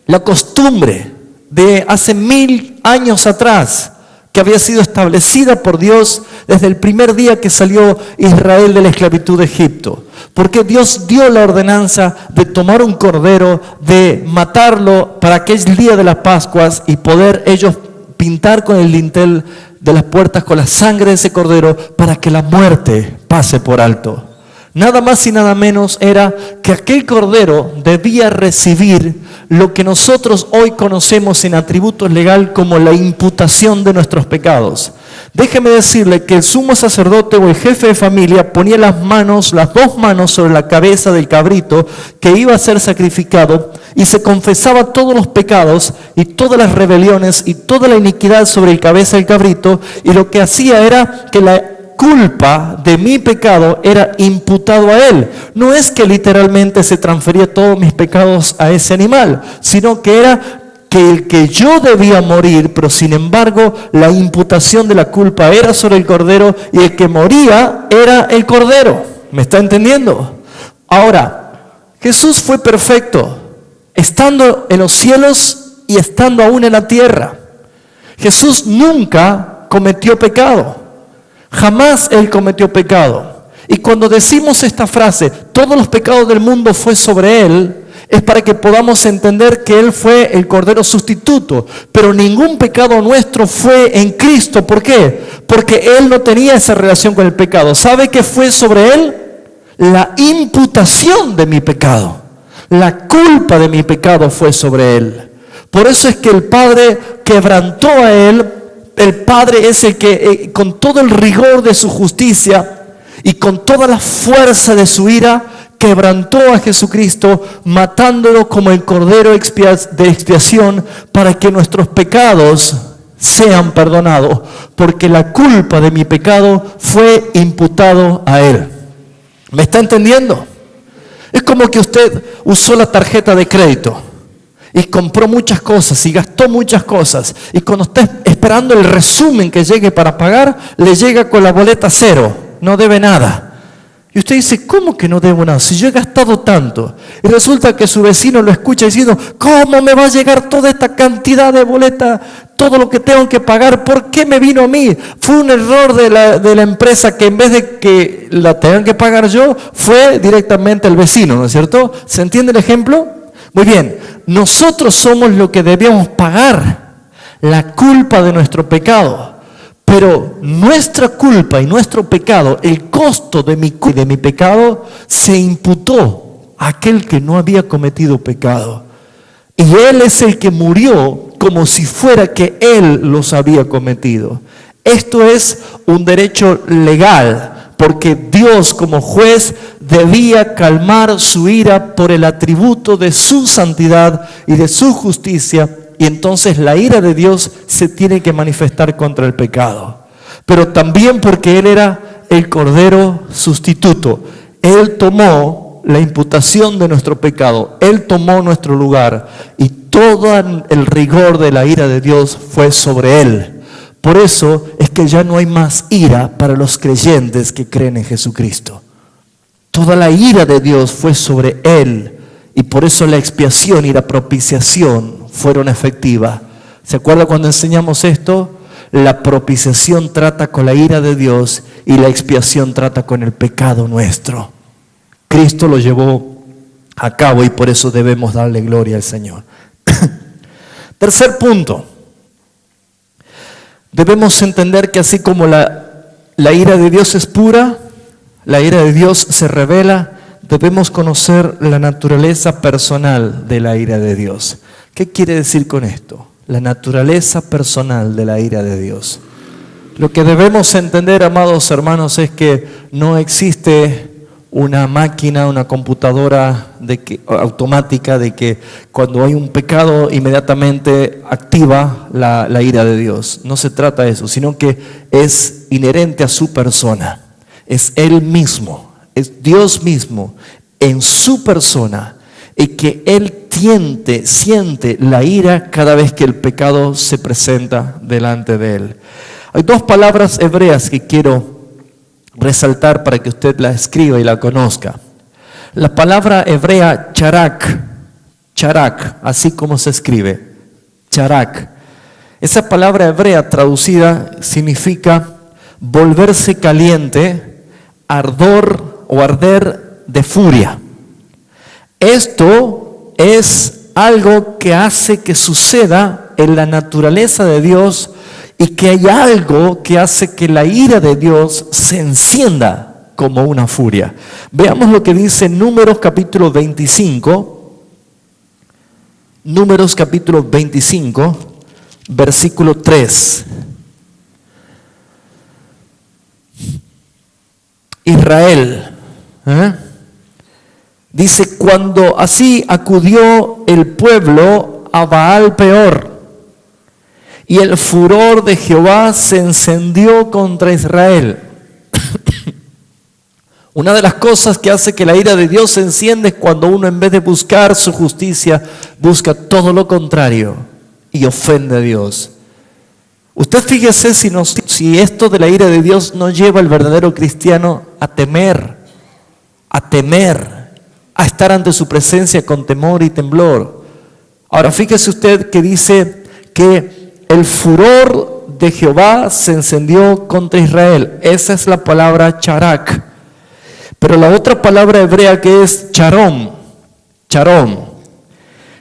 la costumbre de hace 1000 años atrás que había sido establecida por Dios desde el primer día que salió Israel de la esclavitud de Egipto? Porque Dios dio la ordenanza de tomar un cordero, de matarlo para aquel día de las Pascuas y poder ellos pintar con el dintel de las puertas con la sangre de ese cordero para que la muerte pase por alto. Nada más y nada menos era que aquel cordero debía recibir lo que nosotros hoy conocemos en atributos legal como la imputación de nuestros pecados. Déjeme decirle que el sumo sacerdote o el jefe de familia ponía las dos manos sobre la cabeza del cabrito que iba a ser sacrificado y se confesaba todos los pecados y todas las rebeliones y toda la iniquidad sobre el cabeza del cabrito, y lo que hacía era que la culpa de mi pecado era imputado a él. No es que literalmente se transfería todos mis pecados a ese animal, sino que era que el que yo debía morir, pero sin embargo la imputación de la culpa era sobre el cordero y el que moría era el cordero. ¿Me está entendiendo? Ahora, Jesús fue perfecto, estando en los cielos y estando aún en la tierra. Jesús nunca cometió pecado. Jamás Él cometió pecado. Y cuando decimos esta frase, todos los pecados del mundo fue sobre Él, es para que podamos entender que Él fue el Cordero sustituto. Pero ningún pecado nuestro fue en Cristo. ¿Por qué? Porque Él no tenía esa relación con el pecado. ¿Sabe qué fue sobre Él? La imputación de mi pecado. La culpa de mi pecado fue sobre Él. Por eso es que el Padre quebrantó a Él. El Padre es el que con todo el rigor de su justicia y con toda la fuerza de su ira quebrantó a Jesucristo, matándolo como el cordero de expiación para que nuestros pecados sean perdonados, porque la culpa de mi pecado fue imputado a Él. ¿Me está entendiendo? Es como que usted usó la tarjeta de crédito y compró muchas cosas y gastó muchas cosas, y cuando está esperando el resumen que llegue para pagar, le llega con la boleta cero, no debe nada. Y usted dice, ¿cómo que no debo nada? Si yo he gastado tanto. Y resulta que su vecino lo escucha diciendo, ¿cómo me va a llegar toda esta cantidad de boleta? Todo lo que tengo que pagar, ¿por qué me vino a mí? Fue un error de la empresa que en vez de que la tengan que pagar yo, fue directamente el vecino, ¿no es cierto? ¿Se entiende el ejemplo? Muy bien, nosotros somos lo que debíamos pagar, la culpa de nuestro pecado. Pero nuestra culpa y nuestro pecado, el costo de mi pecado, se imputó a aquel que no había cometido pecado. Y Él es el que murió como si fuera que Él los había cometido. Esto es un derecho legal, porque Dios como juez debía calmar su ira por el atributo de su santidad y de su justicia. Y entonces la ira de Dios se tiene que manifestar contra el pecado. Pero también porque Él era el Cordero sustituto. Él tomó la imputación de nuestro pecado. Él tomó nuestro lugar. Y todo el rigor de la ira de Dios fue sobre Él. Por eso es que ya no hay más ira para los creyentes que creen en Jesucristo. Toda la ira de Dios fue sobre Él. Y por eso la expiación y la propiciación fueron efectivas. ¿Se acuerda cuando enseñamos esto? La propiciación trata con la ira de Dios y la expiación trata con el pecado nuestro. Cristo lo llevó a cabo y por eso debemos darle gloria al Señor. Tercer punto. Debemos entender que así como la ira de Dios es pura, la ira de Dios se revela, debemos conocer la naturaleza personal de la ira de Dios. ¿Qué quiere decir con esto? La naturaleza personal de la ira de Dios. Lo que debemos entender, amados hermanos, es que no existe una máquina, una computadora automática de que cuando hay un pecado inmediatamente activa la ira de Dios. No se trata de eso, sino que es inherente a su persona. Es Él mismo, es Dios mismo en su persona, y que Él siente la ira cada vez que el pecado se presenta delante de Él. Hay dos palabras hebreas que quiero resaltar para que usted la escriba y la conozca. La palabra hebrea charak, así como se escribe, charak. Esa palabra hebrea traducida significa volverse caliente, ardor o arder de furia. Esto es algo que hace que suceda en la naturaleza de Dios y que hay algo que hace que la ira de Dios se encienda como una furia. Veamos lo que dice Números capítulo 25. Números capítulo 25, versículo 3. Israel, dice, cuando así acudió el pueblo a Baal Peor, y el furor de Jehová se encendió contra Israel. Una de las cosas que hace que la ira de Dios se encienda es cuando uno, en vez de buscar su justicia, busca todo lo contrario y ofende a Dios. Usted fíjese si esto de la ira de Dios no lleva al verdadero cristiano a temer, a estar ante su presencia con temor y temblor. Ahora fíjese usted que dice que el furor de Jehová se encendió contra Israel. Esa es la palabra charak. Pero la otra palabra hebrea que es charón,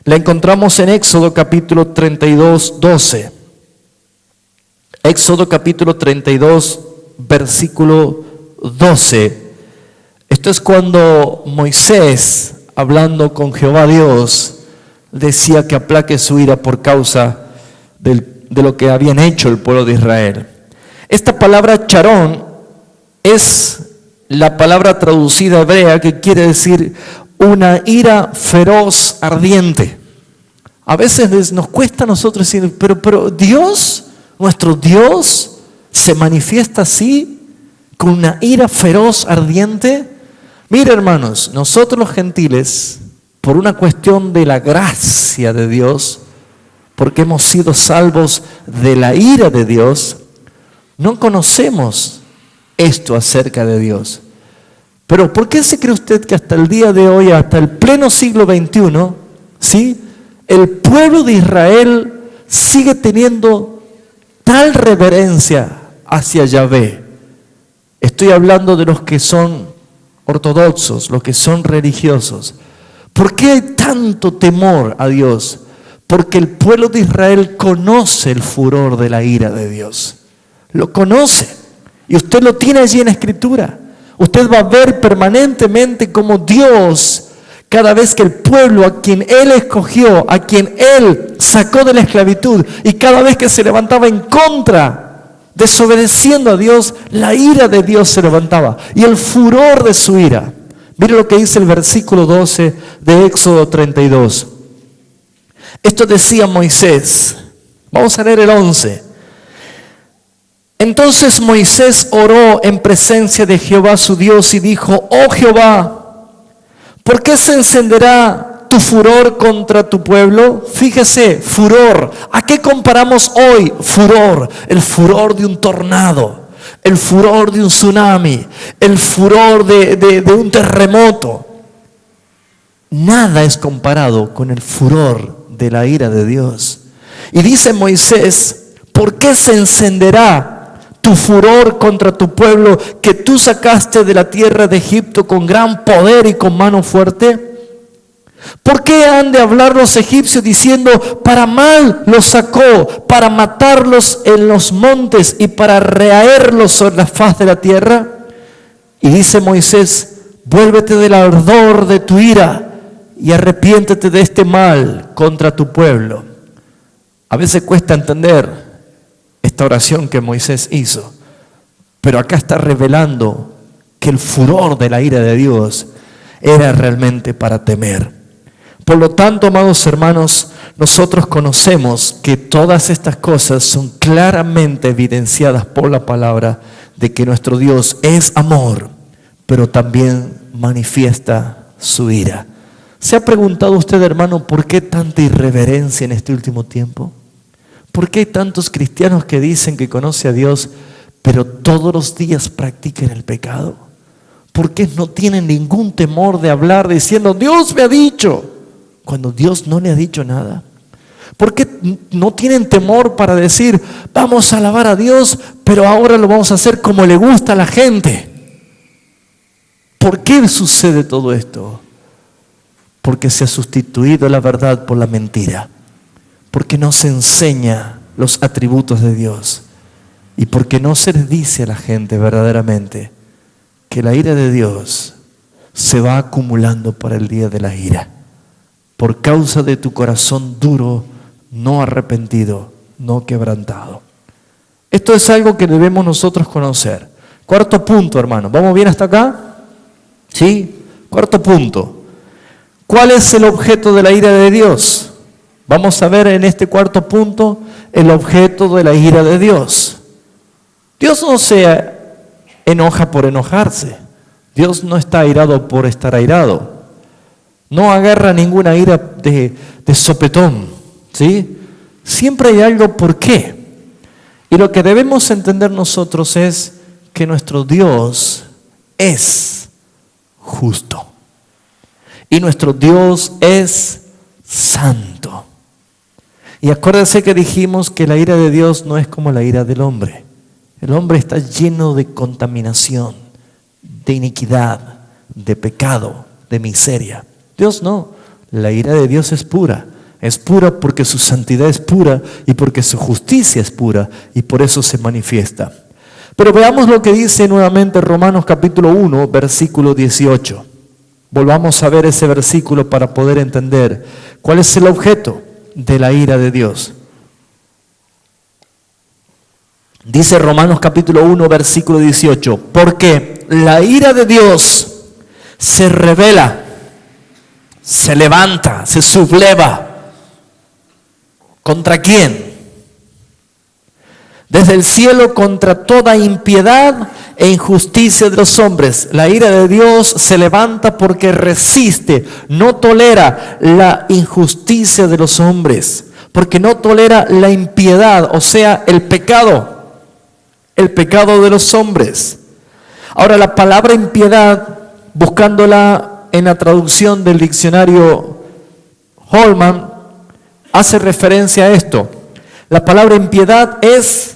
la encontramos en Éxodo capítulo 32, 12. Éxodo capítulo 32, versículo 12. Esto es cuando Moisés, hablando con Jehová Dios, decía que aplaque su ira por causa de lo que habían hecho el pueblo de Israel. Esta palabra charón es la palabra traducida hebrea que quiere decir una ira feroz, ardiente. A veces nos cuesta a nosotros decir, pero Dios, nuestro Dios, se manifiesta así, con una ira feroz, ardiente. Mira, hermanos, nosotros los gentiles, por una cuestión de la gracia de Dios, porque hemos sido salvos de la ira de Dios, no conocemos esto acerca de Dios. Pero ¿por qué se cree usted que hasta el día de hoy, hasta el pleno siglo XXI, ¿sí?, el pueblo de Israel sigue teniendo tal reverencia hacia Yahvé? Estoy hablando de los que son ortodoxos, los que son religiosos. ¿Por qué hay tanto temor a Dios? Porque el pueblo de Israel conoce el furor de la ira de Dios. Lo conoce. Y usted lo tiene allí en la Escritura. Usted va a ver permanentemente cómo Dios, cada vez que el pueblo a quien Él escogió, a quien Él sacó de la esclavitud, y cada vez que se levantaba en contra, desobedeciendo a Dios, la ira de Dios se levantaba. Y el furor de su ira. Mire lo que dice el versículo 12 de Éxodo 32. Esto decía Moisés. Vamos a leer el 11. Entonces Moisés oró en presencia de Jehová su Dios y dijo, oh Jehová, ¿por qué se encenderá tu furor contra tu pueblo? Fíjese, furor. ¿A qué comparamos hoy? Furor. El furor de un tornado, el furor de un tsunami, el furor de un terremoto. Nada es comparado con el furor de la ira de Dios. Y dice Moisés, ¿por qué se encenderá tu furor contra tu pueblo que tú sacaste de la tierra de Egipto con gran poder y con mano fuerte? ¿Por qué han de hablar los egipcios diciendo, para mal los sacó, para matarlos en los montes y para reaerlos sobre la faz de la tierra? Y dice Moisés, vuélvete del ardor de tu ira y arrepiéntete de este mal contra tu pueblo. A veces cuesta entender esta oración que Moisés hizo, pero acá está revelando que el furor de la ira de Dios era realmente para temer. Por lo tanto, amados hermanos, nosotros conocemos que todas estas cosas son claramente evidenciadas por la palabra de que nuestro Dios es amor, pero también manifiesta su ira. ¿Se ha preguntado usted, hermano, por qué tanta irreverencia en este último tiempo? ¿Por qué hay tantos cristianos que dicen que conocen a Dios, pero todos los días practican el pecado? ¿Por qué no tienen ningún temor de hablar diciendo, Dios me ha dicho, cuando Dios no le ha dicho nada? ¿Por qué no tienen temor para decir, vamos a alabar a Dios, pero ahora lo vamos a hacer como le gusta a la gente? ¿Por qué sucede todo esto? Porque se ha sustituido la verdad por la mentira. Porque no se enseña los atributos de Dios. Y porque no se les dice a la gente verdaderamente que la ira de Dios se va acumulando para el día de la ira. Por causa de tu corazón duro, no arrepentido, no quebrantado. Esto es algo que debemos nosotros conocer. Cuarto punto, hermano. ¿Vamos bien hasta acá? ¿Sí? Cuarto punto. ¿Cuál es el objeto de la ira de Dios? Vamos a ver en este cuarto punto el objeto de la ira de Dios. Dios no se enoja por enojarse. Dios no está airado por estar airado. No agarra ninguna ira de sopetón, ¿sí? Siempre hay algo por qué. Y lo que debemos entender nosotros es que nuestro Dios es justo. Y nuestro Dios es santo. Y acuérdense que dijimos que la ira de Dios no es como la ira del hombre. El hombre está lleno de contaminación, de iniquidad, de pecado, de miseria. Dios no. La ira de Dios es pura. Es pura porque su santidad es pura y porque su justicia es pura y por eso se manifiesta. Pero veamos lo que dice nuevamente Romanos capítulo 1, versículo 18. Volvamos a ver ese versículo para poder entender cuál es el objeto de la ira de Dios. Dice Romanos capítulo 1, versículo 18, porque la ira de Dios se revela, se levanta, se subleva. ¿Contra quién? Desde el cielo contra toda impiedad e injusticia de los hombres. La ira de Dios se levanta porque resiste, no tolera la injusticia de los hombres, porque no tolera la impiedad, o sea, el pecado de los hombres. Ahora, la palabra impiedad, buscándola en la traducción del diccionario Holman, hace referencia a esto. La palabra impiedad es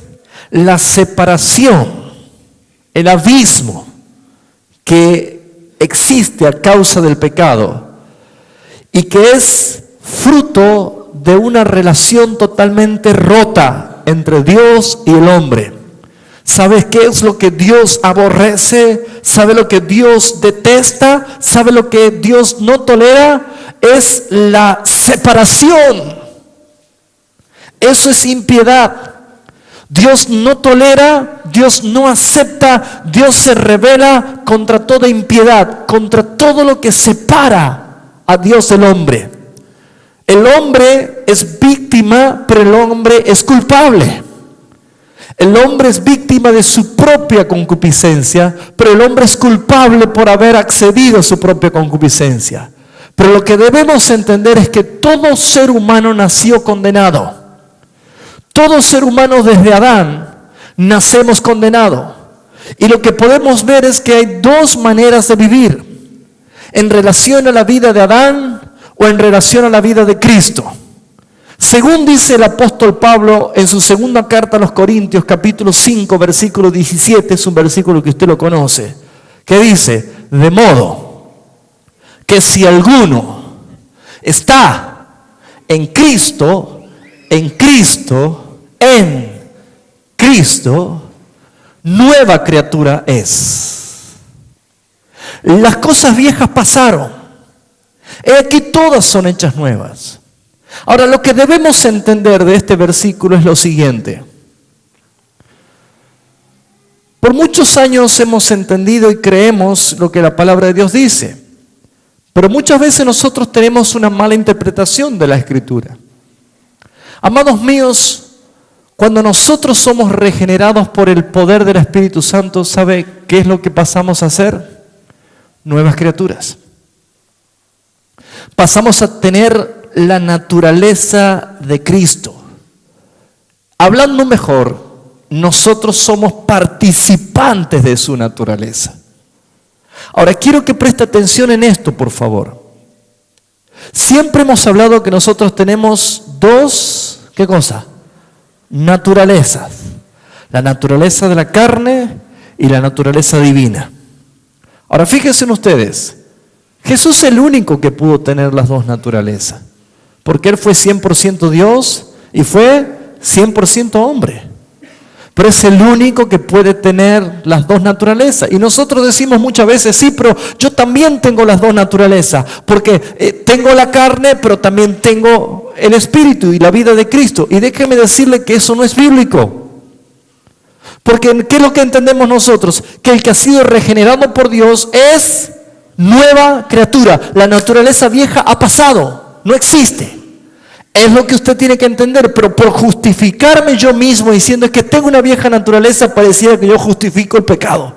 la separación, el abismo que existe a causa del pecado y que es fruto de una relación totalmente rota entre Dios y el hombre. ¿Sabes qué es lo que Dios aborrece? ¿Sabe lo que Dios detesta? ¿Sabe lo que Dios no tolera? Es la separación. Eso es impiedad. Dios no tolera, Dios no acepta, Dios se rebela contra toda impiedad, contra todo lo que separa a Dios del hombre. El hombre es víctima, pero el hombre es culpable. El hombre es víctima de su propia concupiscencia, pero el hombre es culpable por haber accedido a su propia concupiscencia. Pero lo que debemos entender es que todo ser humano nació condenado. Todo ser humano desde Adán nacemos condenados. Y lo que podemos ver es que hay dos maneras de vivir. En relación a la vida de Adán o en relación a la vida de Cristo. Según dice el apóstol Pablo en su segunda carta a los Corintios, capítulo 5, versículo 17, es un versículo que usted lo conoce, que dice, de modo que si alguno está en Cristo, nueva criatura es. Las cosas viejas pasaron. He aquí todas son hechas nuevas. Ahora, lo que debemos entender de este versículo es lo siguiente. Por muchos años hemos entendido y creemos lo que la palabra de Dios dice. Pero muchas veces nosotros tenemos una mala interpretación de la Escritura. Amados míos, cuando nosotros somos regenerados por el poder del Espíritu Santo, ¿sabe qué es lo que pasamos a hacer? Nuevas criaturas. Pasamos a tener la naturaleza de Cristo. Hablando mejor, nosotros somos participantes de su naturaleza. Ahora, quiero que preste atención en esto, por favor. Siempre hemos hablado que nosotros tenemos dos, ¿qué cosa? Naturalezas. La naturaleza de la carne y la naturaleza divina. Ahora, fíjense en ustedes. Jesús es el único que pudo tener las dos naturalezas. Porque Él fue 100% Dios y fue 100% hombre. Pero es el único que puede tener las dos naturalezas. Y nosotros decimos muchas veces, sí, pero yo también tengo las dos naturalezas. Porque tengo la carne, pero también tengo el Espíritu y la vida de Cristo. Y déjeme decirle que eso no es bíblico. Porque ¿qué es lo que entendemos nosotros? Que el que ha sido regenerado por Dios es nueva criatura. La naturaleza vieja ha pasado, no existe. Es lo que usted tiene que entender, pero por justificarme yo mismo diciendo que tengo una vieja naturaleza, pareciera que yo justifico el pecado.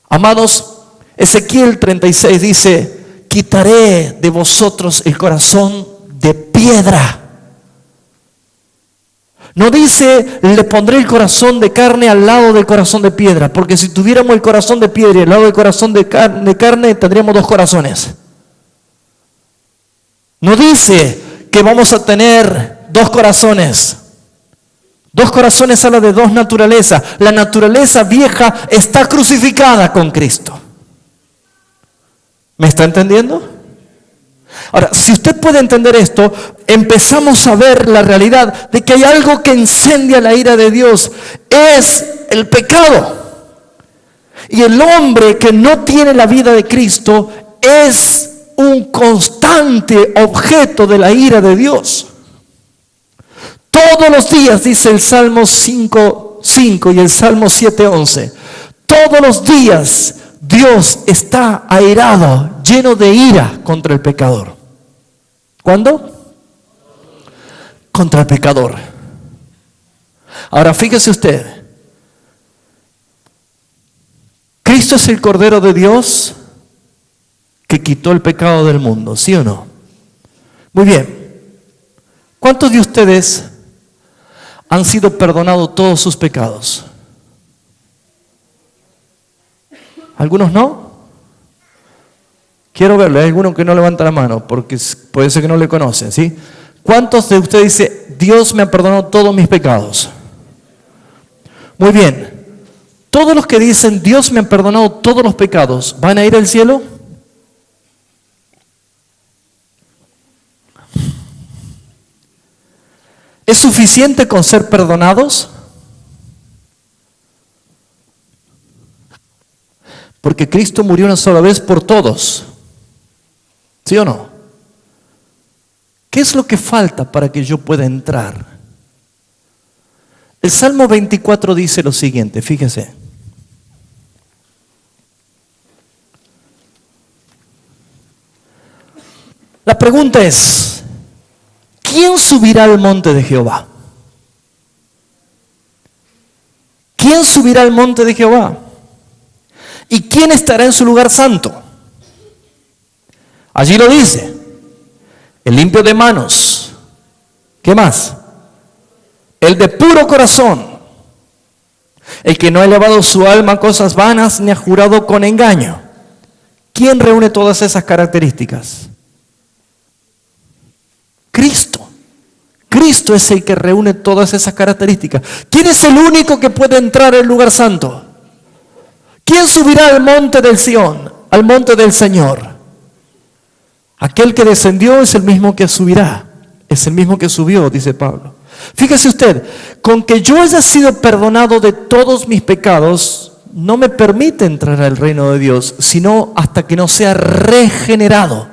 Amados, Ezequiel 36 dice, quitaré de vosotros el corazón de piedra. No dice, le pondré el corazón de carne al lado del corazón de piedra, porque si tuviéramos el corazón de piedra y al lado del corazón de carne, tendríamos dos corazones. No dice que vamos a tener dos corazones. Dos corazones habla de dos naturalezas. La naturaleza vieja está crucificada con Cristo. ¿Me está entendiendo? Ahora, si usted puede entender esto, empezamos a ver la realidad de que hay algo que incendia la ira de Dios. Es el pecado. Y el hombre que no tiene la vida de Cristo es un constante objeto de la ira de Dios. Todos los días, dice el Salmo 5:5 y el Salmo 7:11, todos los días Dios está airado, lleno de ira contra el pecador. ¿Cuándo? Contra el pecador. Ahora fíjese usted, Cristo es el Cordero de Dios que quitó el pecado del mundo, ¿sí o no? Muy bien. ¿Cuántos de ustedes han sido perdonados todos sus pecados? ¿Algunos no? Quiero verle, hay alguno que no levanta la mano, porque puede ser que no le conocen, ¿sí? ¿Cuántos de ustedes dicen, Dios me ha perdonado todos mis pecados? Muy bien. Todos los que dicen, Dios me ha perdonado todos los pecados, ¿van a ir al cielo? ¿Es suficiente con ser perdonados? Porque Cristo murió una sola vez por todos. ¿Sí o no? ¿Qué es lo que falta para que yo pueda entrar? El Salmo 24 dice lo siguiente, fíjese. La pregunta es, ¿quién subirá al monte de Jehová? ¿Quién subirá al monte de Jehová? ¿Y quién estará en su lugar santo? Allí lo dice, el limpio de manos. ¿Qué más? El de puro corazón, el que no ha elevado su alma a cosas vanas ni ha jurado con engaño. ¿Quién reúne todas esas características? Cristo. Cristo es el que reúne todas esas características. ¿Quién es el único que puede entrar al lugar santo? ¿Quién subirá al monte del Sión, al monte del Señor? Aquel que descendió es el mismo que subirá, es el mismo que subió, dice Pablo. Fíjese usted, con que yo haya sido perdonado de todos mis pecados, no me permite entrar al reino de Dios, sino hasta que no sea regenerado.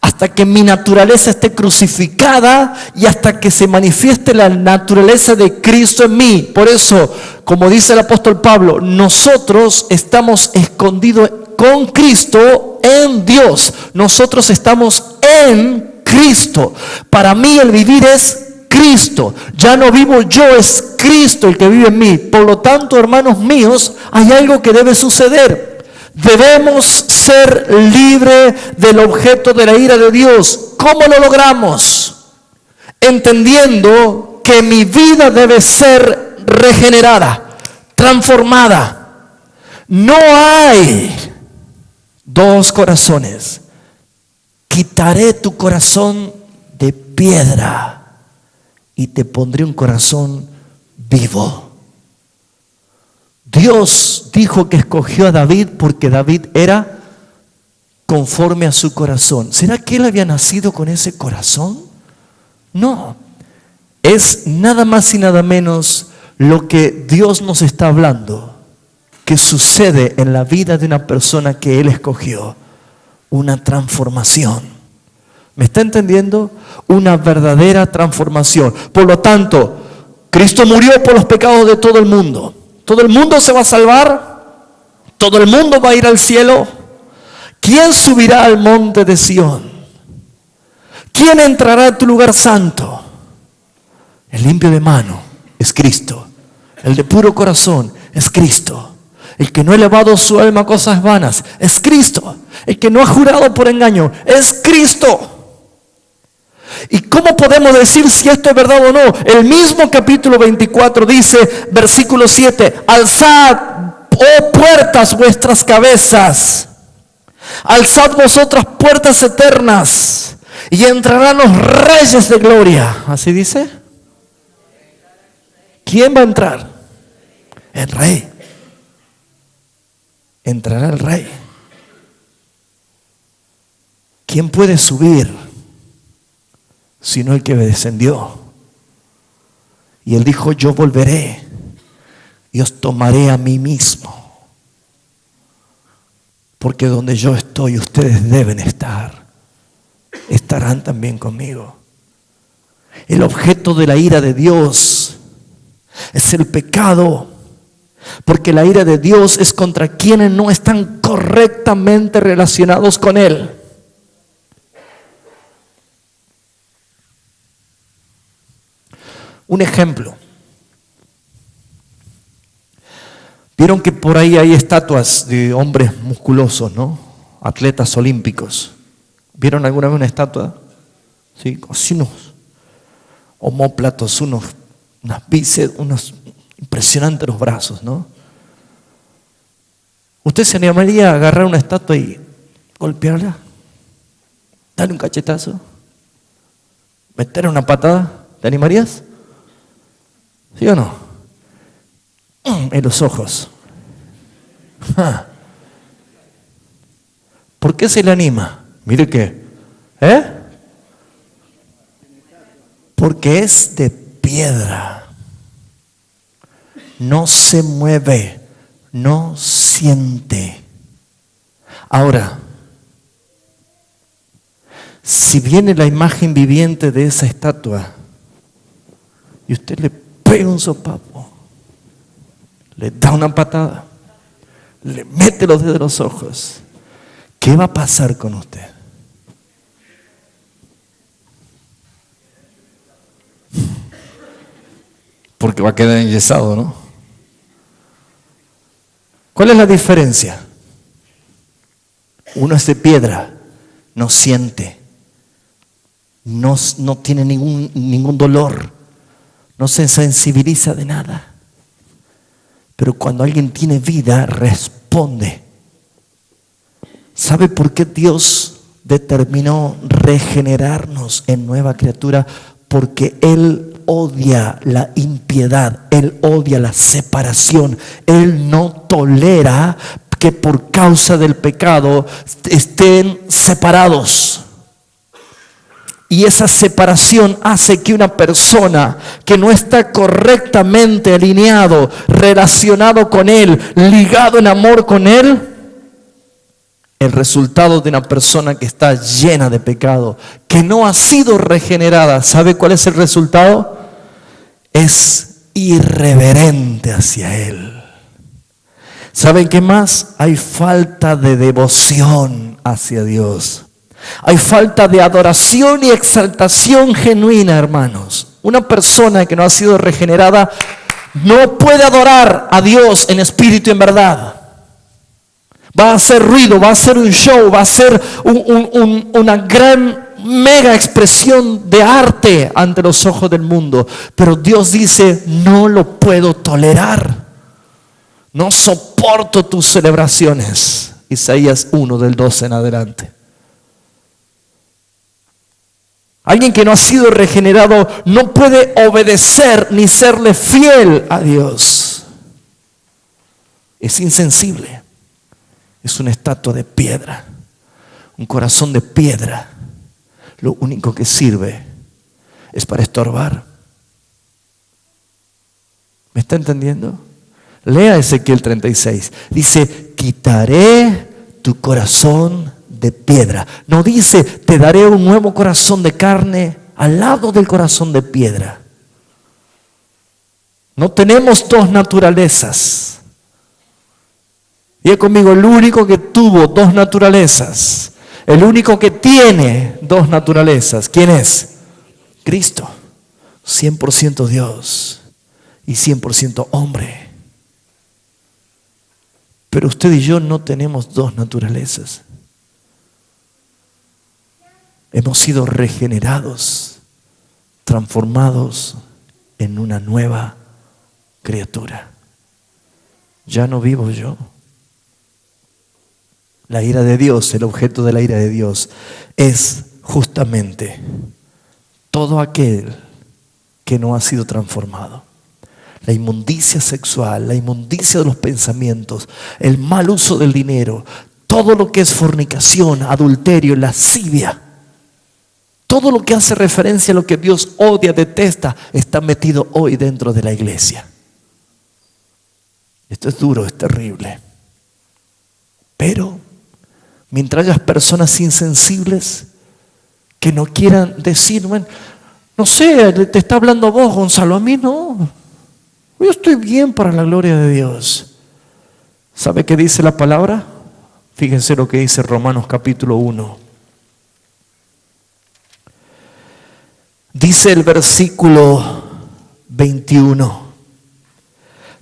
Hasta que mi naturaleza esté crucificada y hasta que se manifieste la naturaleza de Cristo en mí. Por eso, como dice el apóstol Pablo, nosotros estamos escondidos con Cristo en Dios. Nosotros estamos en Cristo. Para mí el vivir es Cristo. Ya no vivo yo, es Cristo el que vive en mí. Por lo tanto, hermanos míos, hay algo que debe suceder. Debemos ser libres del objeto de la ira de Dios. ¿Cómo lo logramos? Entendiendo que mi vida debe ser regenerada, transformada. No hay dos corazones. Quitaré tu corazón de piedra y te pondré un corazón vivo. Dios dijo que escogió a David porque David era conforme a su corazón. ¿Será que él había nacido con ese corazón? No. Es nada más y nada menos lo que Dios nos está hablando, que sucede en la vida de una persona que Él escogió. Una transformación. ¿Me está entendiendo? Una verdadera transformación. Por lo tanto, Cristo murió por los pecados de todo el mundo. ¿Todo el mundo se va a salvar? ¿Todo el mundo va a ir al cielo? ¿Quién subirá al monte de Sión? ¿Quién entrará a tu lugar santo? El limpio de mano es Cristo. El de puro corazón es Cristo. El que no ha elevado su alma a cosas vanas es Cristo. El que no ha jurado por engaño es Cristo. ¿Y cómo podemos decir si esto es verdad o no? El mismo capítulo 24 dice, versículo 7, alzad, oh puertas, vuestras cabezas. Alzad vosotras puertas eternas y entrarán los reyes de gloria. ¿Así dice? ¿Quién va a entrar? El rey. Entrará el rey. ¿Quién puede subir sino el que descendió? Y él dijo, yo volveré y os tomaré a mí mismo, porque donde yo estoy ustedes deben estar. Estarán también conmigo. El objeto de la ira de Dios es el pecado, porque la ira de Dios es contra quienes no están correctamente relacionados con Él. Un ejemplo. Vieron que por ahí hay estatuas de hombres musculosos, ¿no? Atletas olímpicos. ¿Vieron alguna vez una estatua? Sí, así unos omóplatos, unas bíceps, unos impresionantes los brazos, ¿no? ¿Usted se animaría a agarrar una estatua y golpearla? ¿Darle un cachetazo? ¿Meterle una patada? ¿Te animarías? ¿Sí o no? En los ojos. ¿Por qué se le anima? Mire que, porque es de piedra. No se mueve, no siente. Ahora, si viene la imagen viviente de esa estatua y usted le pega un sopapo, le da una patada, le mete los dedos en los ojos, ¿qué va a pasar con usted? Porque va a quedar enyesado, ¿no? ¿Cuál es la diferencia? Uno es de piedra, no siente, no tiene ningún dolor, no se sensibiliza de nada. Pero cuando alguien tiene vida, responde. ¿Sabe por qué Dios determinó regenerarnos en nueva criatura? Porque Él odia la impiedad, Él odia la separación, Él no tolera que por causa del pecado estén separados. Y esa separación hace que una persona que no está correctamente alineado, relacionado con Él, ligado en amor con Él, el resultado de una persona que está llena de pecado, que no ha sido regenerada, ¿sabe cuál es el resultado? Es irreverente hacia Él. ¿Saben qué más? Hay falta de devoción hacia Dios. Hay falta de adoración y exaltación genuina, hermanos. Una persona que no ha sido regenerada no puede adorar a Dios en espíritu y en verdad. Va a hacer ruido, va a hacer un show, va a ser una gran mega expresión de arte ante los ojos del mundo. Pero Dios dice, no lo puedo tolerar. No soporto tus celebraciones. Isaías 1 del 12 en adelante. Alguien que no ha sido regenerado no puede obedecer ni serle fiel a Dios. Es insensible. Es una estatua de piedra. Un corazón de piedra. Lo único que sirve es para estorbar. ¿Me está entendiendo? Lea Ezequiel 36. Dice, quitaré tu corazón de piedra. No dice, te daré un nuevo corazón de carne al lado del corazón de piedra. No tenemos dos naturalezas. Diga conmigo, el único que tuvo dos naturalezas, el único que tiene dos naturalezas, ¿quién es? Cristo. 100% Dios y 100% hombre. Pero usted y yo no tenemos dos naturalezas. Hemos sido regenerados, transformados en una nueva criatura. Ya no vivo yo. La ira de Dios, el objeto de la ira de Dios, es justamente todo aquel que no ha sido transformado. La inmundicia sexual, la inmundicia de los pensamientos, el mal uso del dinero, todo lo que es fornicación, adulterio, lascivia, todo lo que hace referencia a lo que Dios odia, detesta, está metido hoy dentro de la iglesia. Esto es duro, es terrible. Pero mientras haya personas insensibles que no quieran decir, bueno, no sé, te está hablando vos, Gonzalo, a mí no. Yo estoy bien para la gloria de Dios. ¿Sabe qué dice la palabra? Fíjense lo que dice Romanos capítulo 1. Dice el versículo 21.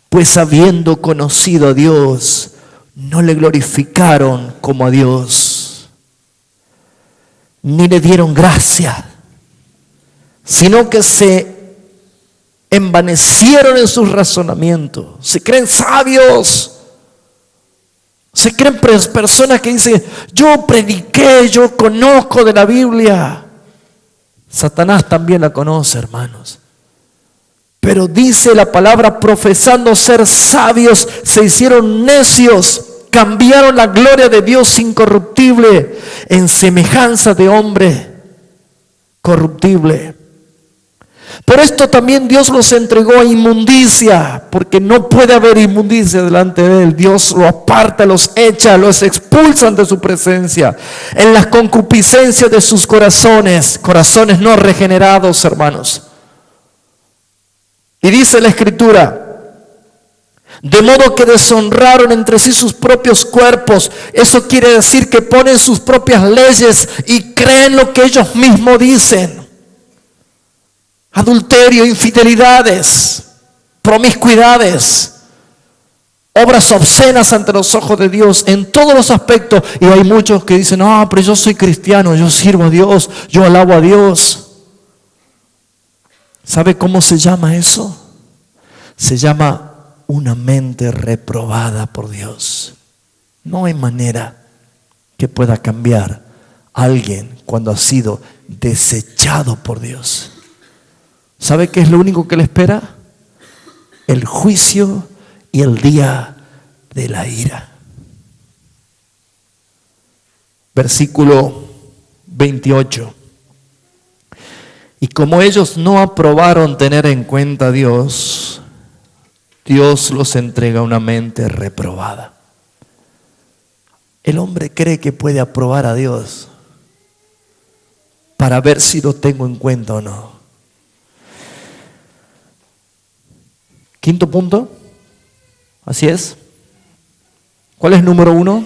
Pues habiendo conocido a Dios, no le glorificaron como a Dios, ni le dieron gracia, sino que se envanecieron en sus razonamientos. Se creen sabios, se creen personas que dicen, yo prediqué, yo conozco de la Biblia. Satanás también la conoce, hermanos. Pero dice la palabra, profesando ser sabios, se hicieron necios, cambiaron la gloria de Dios incorruptible en semejanza de hombre corruptible. Por esto también Dios los entregó a inmundicia, porque no puede haber inmundicia delante de Él. Dios los aparta, los echa, los expulsa de su presencia. En las concupiscencias de sus corazones, corazones no regenerados, hermanos. Y dice la Escritura, de modo que deshonraron entre sí sus propios cuerpos. Eso quiere decir que ponen sus propias leyes y creen lo que ellos mismos dicen. Adulterio, infidelidades, promiscuidades, obras obscenas ante los ojos de Dios en todos los aspectos. Y hay muchos que dicen, no, pero yo soy cristiano, yo sirvo a Dios, yo alabo a Dios. ¿Sabe cómo se llama eso? Se llama una mente reprobada por Dios. No hay manera que pueda cambiar a alguien cuando ha sido desechado por Dios. ¿Sabe qué es lo único que le espera? El juicio y el día de la ira. Versículo 28. Y como ellos no aprobaron tener en cuenta a Dios, Dios los entrega una mente reprobada. El hombre cree que puede aprobar a Dios para ver si lo tengo en cuenta o no. Quinto punto, así es. ¿Cuál es número 1?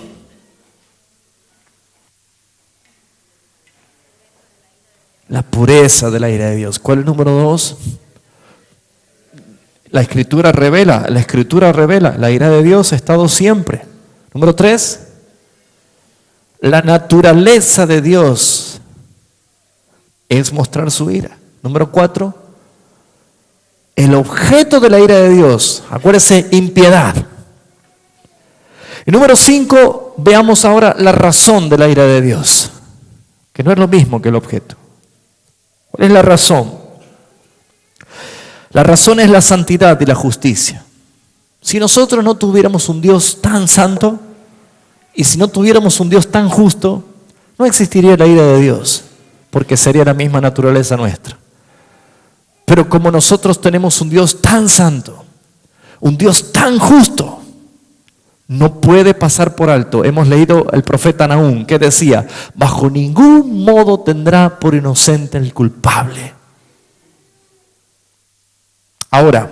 La pureza de la ira de Dios. ¿Cuál es número 2? La Escritura revela, la ira de Dios ha estado siempre. Número 3, la naturaleza de Dios es mostrar su ira. Número 4, el objeto de la ira de Dios, acuérdese, impiedad. Y número 5, veamos ahora la razón de la ira de Dios, que no es lo mismo que el objeto. ¿Cuál es la razón? La razón es la santidad y la justicia. Si nosotros no tuviéramos un Dios tan santo y si no tuviéramos un Dios tan justo, no existiría la ira de Dios, porque sería la misma naturaleza nuestra. Pero como nosotros tenemos un Dios tan santo, un Dios tan justo, no puede pasar por alto. Hemos leído el profeta Nahum que decía, bajo ningún modo tendrá por inocente el culpable. Ahora,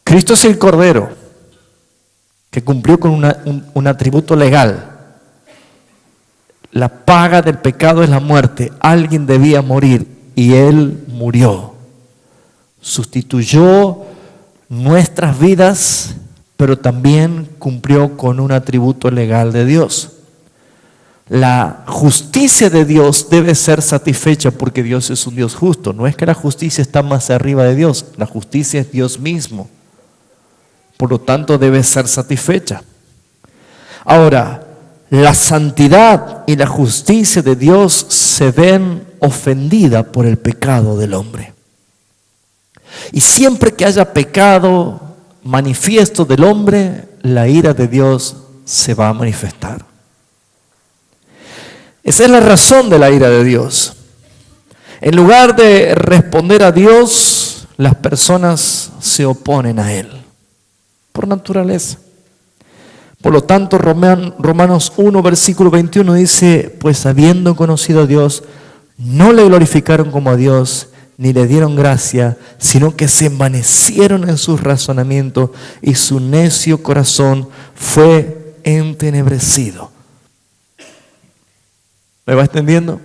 Cristo es el Cordero que cumplió con un atributo legal. La paga del pecado es la muerte. Alguien debía morir y Él murió. Sustituyó nuestras vidas, pero también cumplió con un atributo legal de Dios. La justicia de Dios debe ser satisfecha porque Dios es un Dios justo. No es que la justicia está más arriba de Dios, la justicia es Dios mismo. Por lo tanto, debe ser satisfecha. Ahora, la santidad y la justicia de Dios se ven ofendidas por el pecado del hombre. Y siempre que haya pecado manifiesto del hombre, la ira de Dios se va a manifestar. Esa es la razón de la ira de Dios. En lugar de responder a Dios, las personas se oponen a Él, por naturaleza. Por lo tanto, Romanos 1, versículo 21 dice, pues habiendo conocido a Dios, no le glorificaron como a Dios, ni le dieron gracia, sino que se envanecieron en sus razonamientos y su necio corazón fue entenebrecido. ¿Me va entendiendo?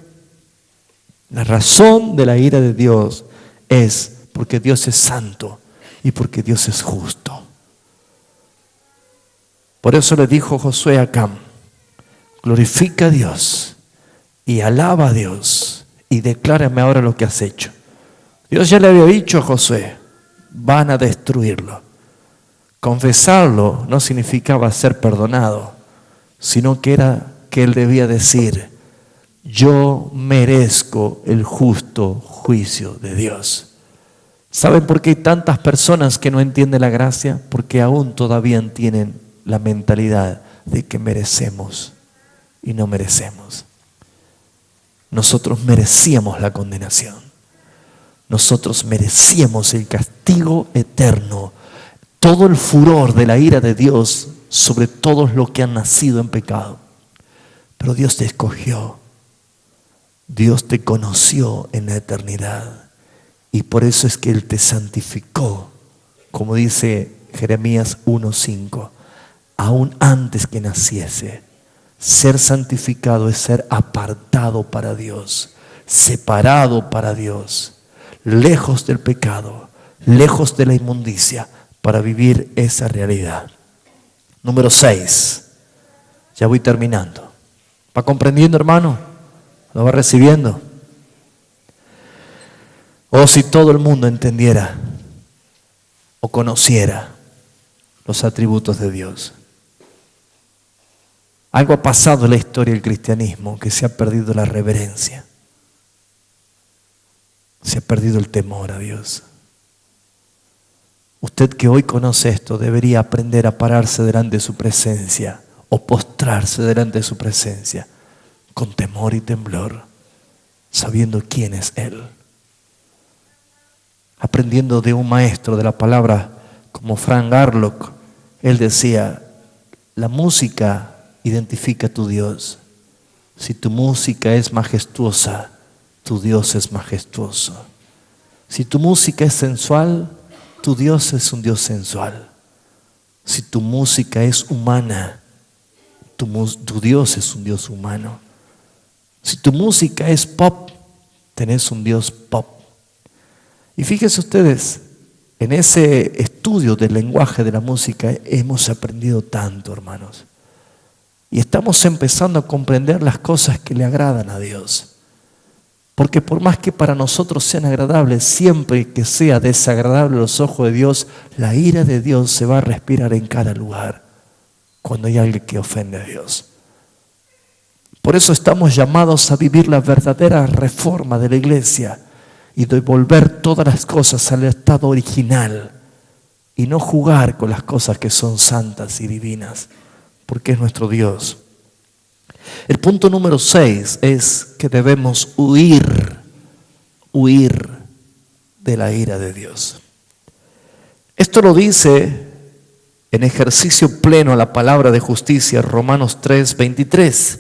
La razón de la ira de Dios es porque Dios es santo y porque Dios es justo. Por eso le dijo Josué a Acán, glorifica a Dios y alaba a Dios y declárame ahora lo que has hecho. Dios ya le había dicho a Josué, van a destruirlo. Confesarlo no significaba ser perdonado, sino que era que él debía decir, yo merezco el justo juicio de Dios. ¿Saben por qué hay tantas personas que no entienden la gracia? Porque aún todavía tienen la mentalidad de que merecemos y no merecemos. Nosotros merecíamos la condenación. Nosotros merecíamos el castigo eterno, todo el furor de la ira de Dios sobre todos los que han nacido en pecado. Pero Dios te escogió, Dios te conoció en la eternidad y por eso es que Él te santificó, como dice Jeremías 1:5, aún antes que naciese. Ser santificado es ser apartado para Dios, separado para Dios, lejos del pecado, lejos de la inmundicia, para vivir esa realidad. Número 6. Ya voy terminando. ¿Va comprendiendo, hermano? ¿Lo va recibiendo? Oh, si todo el mundo entendiera o conociera los atributos de Dios. Algo ha pasado en la historia del cristianismo, que se ha perdido la reverencia. Se ha perdido el temor a Dios. Usted que hoy conoce esto debería aprender a pararse delante de su presencia o postrarse delante de su presencia con temor y temblor, sabiendo quién es Él. Aprendiendo de un maestro de la palabra como Frank Garlock, él decía, la música identifica a tu Dios. Si tu música es majestuosa, tu Dios es majestuoso. Si tu música es sensual, tu Dios es un Dios sensual. Si tu música es humana, tu Dios es un Dios humano. Si tu música es pop, tenés un Dios pop. Y fíjense ustedes, en ese estudio del lenguaje de la música hemos aprendido tanto, hermanos. Y estamos empezando a comprender las cosas que le agradan a Dios. Porque por más que para nosotros sean agradables, siempre que sea desagradable a los ojos de Dios, la ira de Dios se va a respirar en cada lugar cuando hay alguien que ofende a Dios. Por eso estamos llamados a vivir la verdadera reforma de la iglesia y devolver todas las cosas al estado original y no jugar con las cosas que son santas y divinas, porque es nuestro Dios. El punto número 6 es que debemos huir de la ira de Dios. Esto lo dice en ejercicio pleno a la palabra de justicia, Romanos 3:23.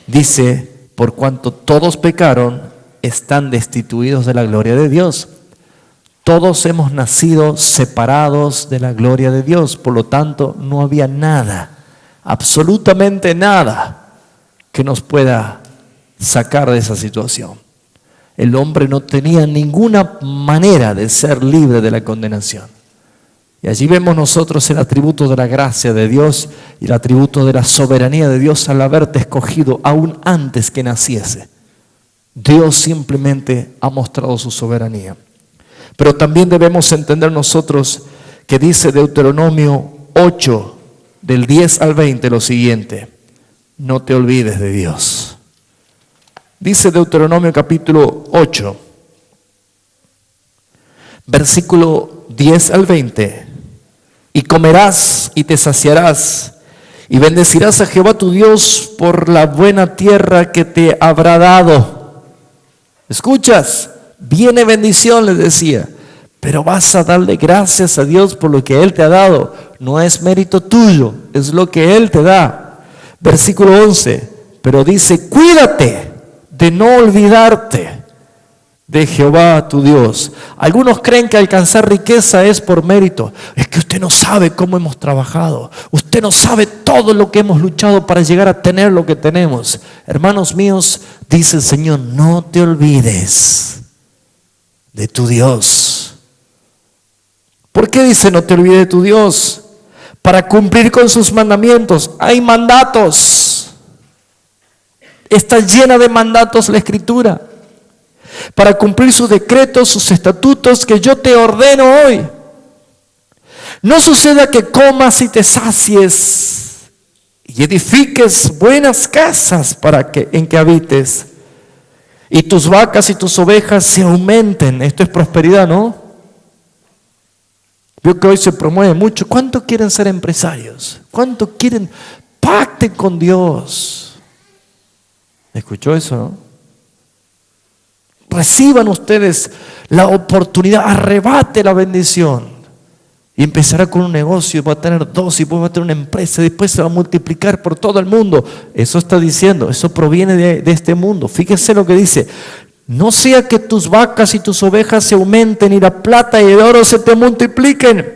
Dice, por cuanto todos pecaron, están destituidos de la gloria de Dios. Todos hemos nacido separados de la gloria de Dios, por lo tanto no había nada, absolutamente nada, que nos pueda sacar de esa situación. El hombre no tenía ninguna manera de ser libre de la condenación. Y allí vemos nosotros el atributo de la gracia de Dios y el atributo de la soberanía de Dios al haberte escogido aún antes que naciese. Dios simplemente ha mostrado su soberanía. Pero también debemos entender nosotros que dice Deuteronomio 8, del 10 al 20, lo siguiente: no te olvides de Dios. Dice Deuteronomio capítulo 8, versículo 10 al 20: y comerás y te saciarás, y bendecirás a Jehová tu Dios por la buena tierra que te habrá dado. ¿Escuchas? Viene bendición, les decía, pero vas a darle gracias a Dios por lo que Él te ha dado. No es mérito tuyo, es lo que Él te da. Versículo 11, pero dice, cuídate de no olvidarte de Jehová tu Dios. Algunos creen que alcanzar riqueza es por mérito. Es que usted no sabe cómo hemos trabajado. Usted no sabe todo lo que hemos luchado para llegar a tener lo que tenemos. Hermanos míos, dice el Señor, no te olvides de tu Dios. ¿Por qué dice no te olvides de tu Dios? Para cumplir con sus mandamientos. Hay mandatos. Está llena de mandatos la Escritura. Para cumplir sus decretos, sus estatutos que yo te ordeno hoy. No suceda que comas y te sacies y edifiques buenas casas en que habites, y tus vacas y tus ovejas se aumenten. Esto es prosperidad, ¿no? Veo que hoy se promueve mucho. ¿Cuánto quieren ser empresarios? ¿Cuánto quieren? Pacten con Dios. ¿Escuchó eso, no? Reciban ustedes la oportunidad, arrebate la bendición. Y empezará con un negocio, va a tener 2 y va a tener una empresa, y después se va a multiplicar por todo el mundo. Eso está diciendo, eso proviene de este mundo. Fíjense lo que dice: no sea que tus vacas y tus ovejas se aumenten, y la plata y el oro se te multipliquen,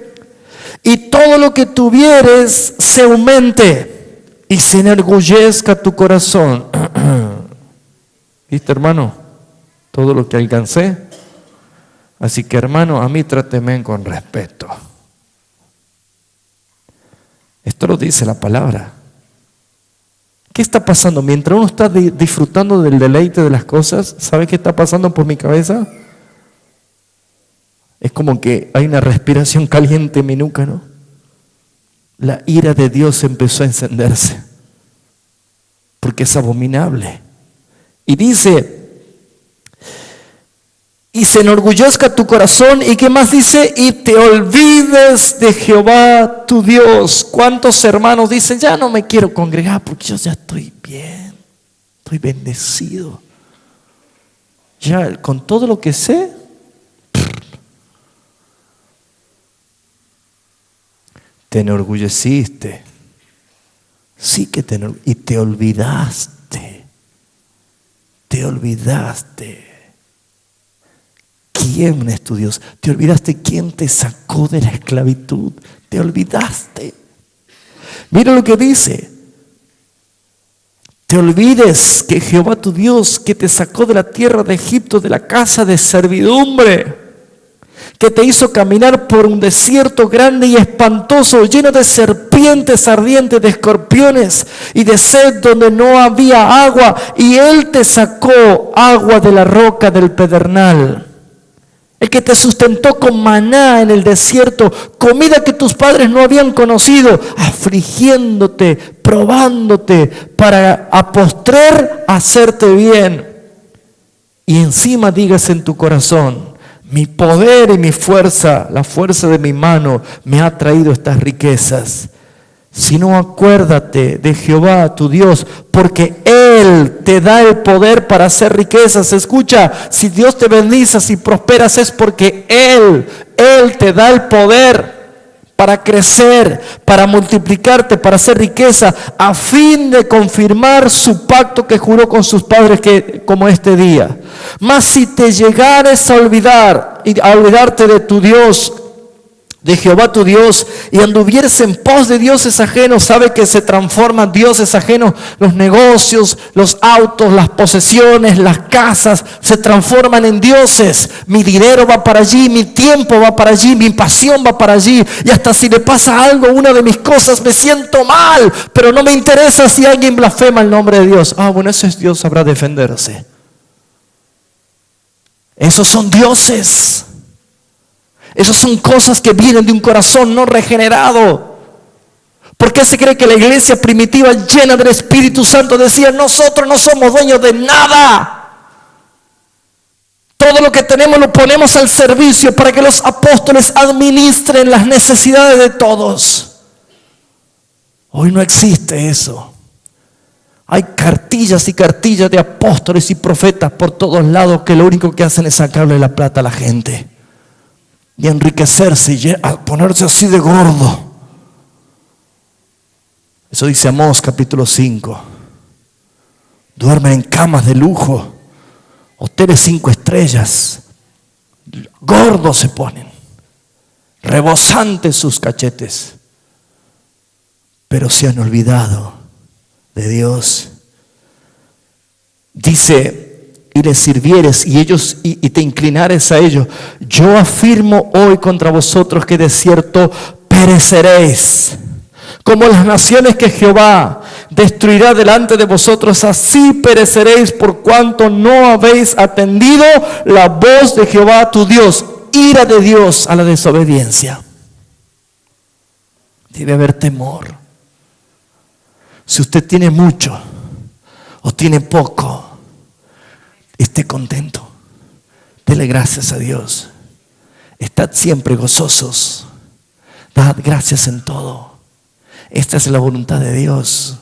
y todo lo que tuvieres se aumente, y se enorgullezca tu corazón. ¿Viste, hermano? Todo lo que alcancé. Así que, hermano, a mí tráteme con respeto. Esto lo dice la palabra. ¿Qué está pasando? Mientras uno está disfrutando del deleite de las cosas, ¿sabe qué está pasando por mi cabeza? Es como que hay una respiración caliente en mi nuca, ¿no? La ira de Dios empezó a encenderse, porque es abominable. Y dice, y se enorgullezca tu corazón, y ¿qué más dice? Y te olvides de Jehová tu Dios. ¿Cuántos hermanos dicen, ya no me quiero congregar porque yo ya estoy bien, estoy bendecido? Ya con todo lo que sé, te enorgulleciste. Sí que y te olvidaste. Te olvidaste. ¿Quién es tu Dios? Te olvidaste quién te sacó de la esclavitud. Te olvidaste. Mira lo que dice. Te olvides que Jehová tu Dios, que te sacó de la tierra de Egipto, de la casa de servidumbre, que te hizo caminar por un desierto grande y espantoso, lleno de serpientes ardientes, de escorpiones y de sed donde no había agua, y Él te sacó agua de la roca del pedernal. El que te sustentó con maná en el desierto, comida que tus padres no habían conocido, afligiéndote, probándote, para a postrer hacerte bien. Y encima digas en tu corazón: mi poder y mi fuerza, la fuerza de mi mano, me ha traído estas riquezas. Sino acuérdate de Jehová tu Dios, porque Él te da el poder para hacer riquezas. Escucha, si Dios te bendice, si prosperas, es porque Él te da el poder para crecer, para multiplicarte, para hacer riqueza, a fin de confirmar su pacto que juró con sus padres, que como este día. Mas si te llegares a olvidar y a olvidarte de tu Dios, de Jehová tu Dios, y anduvieres en pos de dioses ajenos, sabe que se transforman dioses ajenos, los negocios, los autos, las posesiones, las casas, se transforman en dioses. Mi dinero va para allí, mi tiempo va para allí, mi pasión va para allí, y hasta si le pasa algo a una de mis cosas me siento mal, pero no me interesa si alguien blasfema el nombre de Dios. Bueno, ese es Dios, sabrá defenderse. Esos son dioses. Esas son cosas que vienen de un corazón no regenerado. ¿Por qué se cree que la iglesia primitiva, llena del Espíritu Santo, decía: nosotros no somos dueños de nada? Todo lo que tenemos lo ponemos al servicio para que los apóstoles administren las necesidades de todos. Hoy no existe eso. Hay cartillas y cartillas de apóstoles y profetas por todos lados que lo único que hacen es sacarle la plata a la gente y enriquecerse y a ponerse así de gordo. Eso dice Amós capítulo 5. Duermen en camas de lujo, hoteles 5 estrellas, gordos se ponen, rebosantes sus cachetes, pero se han olvidado de Dios. Dice: y les sirvieres y te inclinares a ellos, yo afirmo hoy contra vosotros que de cierto pereceréis. Como las naciones que Jehová destruirá delante de vosotros, así pereceréis, por cuanto no habéis atendido la voz de Jehová tu Dios. Ira de Dios a la desobediencia. Debe haber temor. Si usted tiene mucho o tiene poco, esté contento. Dele gracias a Dios. Estad siempre gozosos. Dad gracias en todo. Esta es la voluntad de Dios.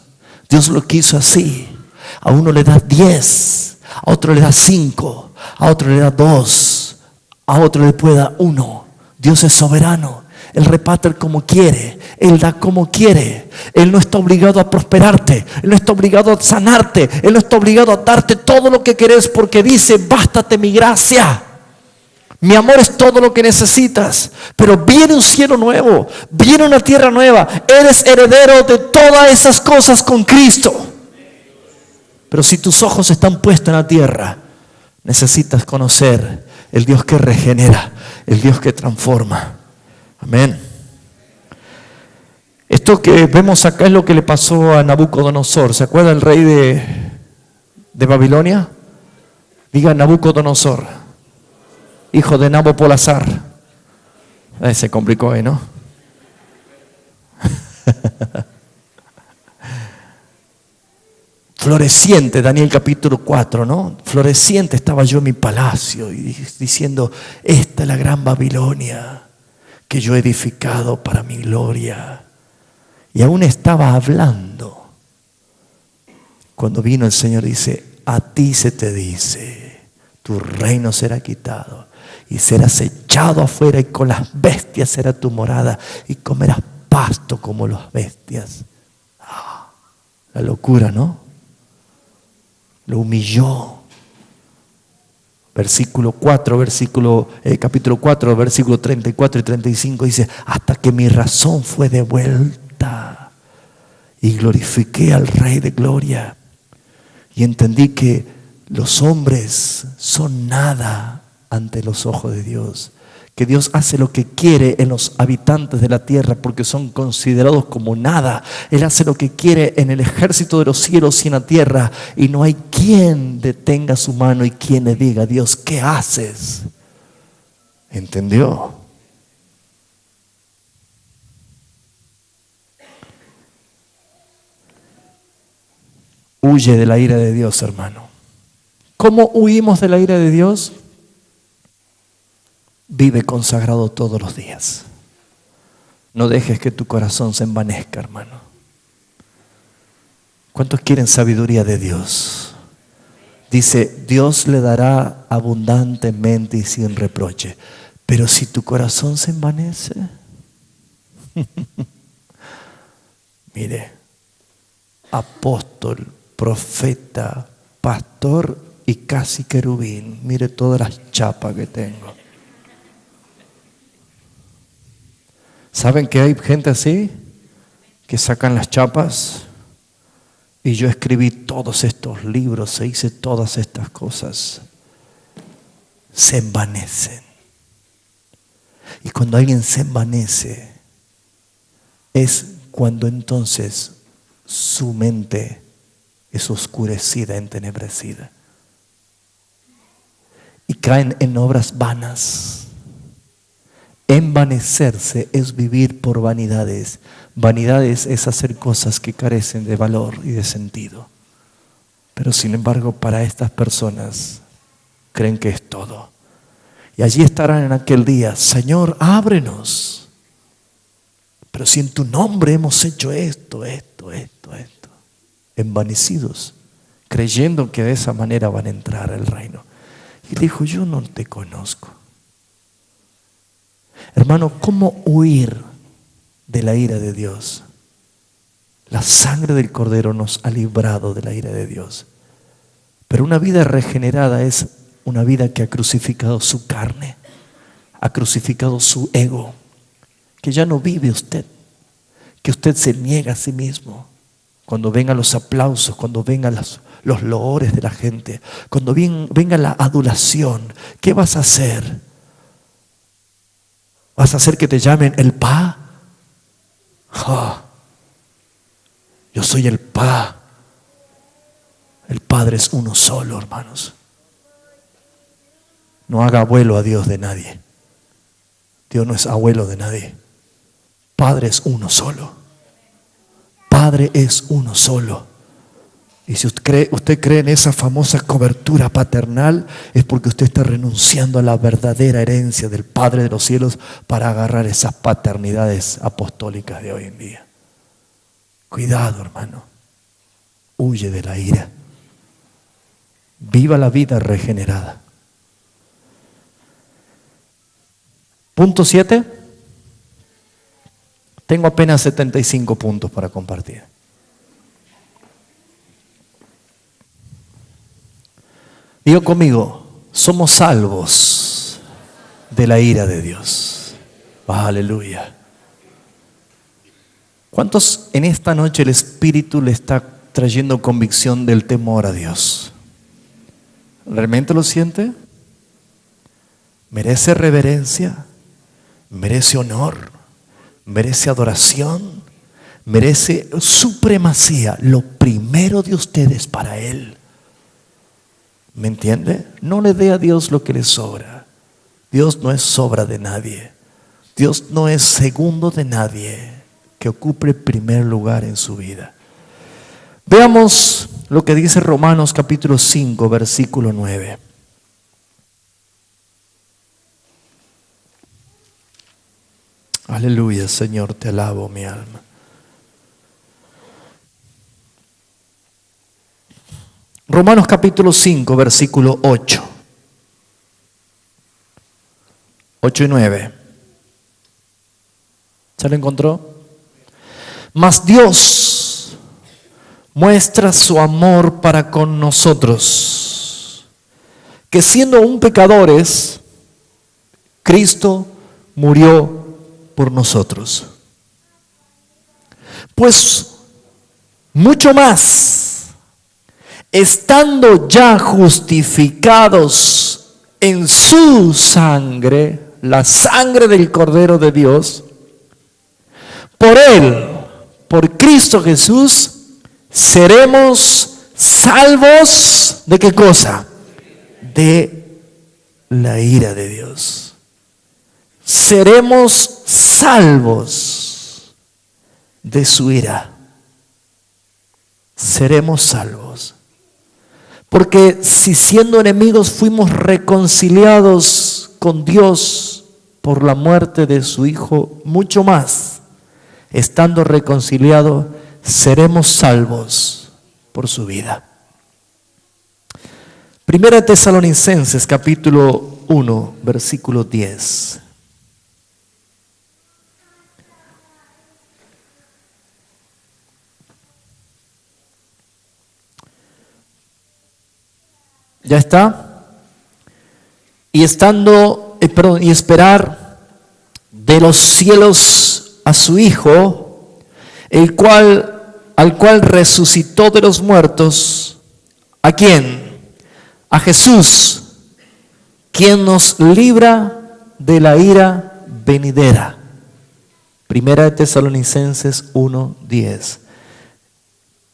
Dios lo quiso así. A uno le da 10, a otro le da 5, a otro le da 2, a otro le puede dar 1. Dios es soberano. Él reparte como quiere, Él da como quiere. Él no está obligado a prosperarte, Él no está obligado a sanarte, Él no está obligado a darte todo lo que querés, porque dice: bástate mi gracia. Mi amor es todo lo que necesitas. Pero viene un cielo nuevo, viene una tierra nueva. Eres heredero de todas esas cosas con Cristo. Pero si tus ojos están puestos en la tierra, necesitas conocer el Dios que regenera, el Dios que transforma. Amén. Esto que vemos acá es lo que le pasó a Nabucodonosor. ¿Se acuerda el rey de Babilonia? Diga: Nabucodonosor, hijo de Nabopolazar. Se complicó ahí, ¿no? Floreciente, Daniel capítulo 4, ¿no? Floreciente estaba yo en mi palacio, y diciendo: esta es la gran Babilonia que yo he edificado para mi gloria. Y aún estaba hablando cuando vino el Señor. Dice: a ti se te dice, tu reino será quitado y serás echado afuera, y con las bestias será tu morada, y comerás pasto como las bestias. La locura, ¿no? Lo humilló. Versículo 4, capítulo 4, versículo 34 y 35 dice: hasta que mi razón fue devuelta y glorifiqué al Rey de Gloria, y entendí que los hombres son nada ante los ojos de Dios. Que Dios hace lo que quiere en los habitantes de la tierra porque son considerados como nada. Él hace lo que quiere en el ejército de los cielos y en la tierra. Y no hay quien detenga su mano y quien le diga, Dios, ¿qué haces? ¿Entendió? Huye de la ira de Dios, hermano. ¿Cómo huimos de la ira de Dios? Vive consagrado todos los días. No dejes que tu corazón se envanezca, hermano. ¿Cuántos quieren sabiduría de Dios? Dice, Dios le dará abundantemente y sin reproche. Pero si tu corazón se envanece, mire, apóstol, profeta, pastor y casi querubín, mire todas las chapas que tengo. ¿Saben que hay gente así? Que sacan las chapas. Y yo escribí todos estos libros, e hice todas estas cosas. Se envanecen. Y cuando alguien se envanece, es cuando entonces su mente es oscurecida, entenebrecida. Y caen en obras vanas. Envanecerse es vivir por vanidades. Vanidades es hacer cosas que carecen de valor y de sentido. Pero sin embargo, para estas personas creen que es todo. Y allí estarán en aquel día, Señor, ábrenos. Pero si en tu nombre hemos hecho esto. Envanecidos, creyendo que de esa manera van a entrar al reino. Y dijo, yo no te conozco. Hermano, ¿cómo huir de la ira de Dios? La sangre del Cordero nos ha librado de la ira de Dios. Pero una vida regenerada es una vida que ha crucificado su carne, ha crucificado su ego, que ya no vive usted, que usted se niega a sí mismo. Cuando vengan los aplausos, cuando vengan los loores de la gente, cuando venga la adulación, ¿qué vas a hacer? ¿Vas a hacer que te llamen el Pa? Yo soy el Pa. El Padre es uno solo, hermanos. No haga abuelo a Dios de nadie. Dios no es abuelo de nadie. Padre es uno solo. Padre es uno solo. Y si usted cree en esa famosa cobertura paternal, es porque usted está renunciando a la verdadera herencia del Padre de los cielos para agarrar esas paternidades apostólicas de hoy en día. Cuidado, hermano. Huye de la ira. Viva la vida regenerada. Punto 7. Tengo apenas 75 puntos para compartir. Digo conmigo, somos salvos de la ira de Dios. Aleluya. ¿Cuántos en esta noche el Espíritu le está trayendo convicción del temor a Dios? ¿Realmente lo siente? ¿Merece reverencia? ¿Merece honor? ¿Merece adoración? ¿Merece supremacía? Lo primero de ustedes para Él. ¿Me entiende? No le dé a Dios lo que le sobra. Dios no es sobra de nadie. Dios no es segundo de nadie que ocupe primer lugar en su vida. Veamos lo que dice Romanos capítulo 5, versículo 9. Aleluya, Señor, te alabo mi alma. Romanos capítulo 5, versículo 8. 8 y 9. ¿Se lo encontró? Mas Dios muestra su amor para con nosotros, que siendo aún pecadores, Cristo murió por nosotros. Pues mucho más, estando ya justificados en su sangre, la sangre del Cordero de Dios, por Él, por Cristo Jesús, seremos salvos ¿de qué cosa? De la ira de Dios. Seremos salvos de su ira. Seremos salvos. Porque si siendo enemigos fuimos reconciliados con Dios por la muerte de su Hijo, mucho más, estando reconciliados, seremos salvos por su vida. Primera de Tesalonicenses, capítulo 1, versículo 10. ¿Ya está? Y y esperar de los cielos a su Hijo, al cual resucitó de los muertos. ¿A quién? A Jesús, quien nos libra de la ira venidera. Primera de Tesalonicenses 1:10.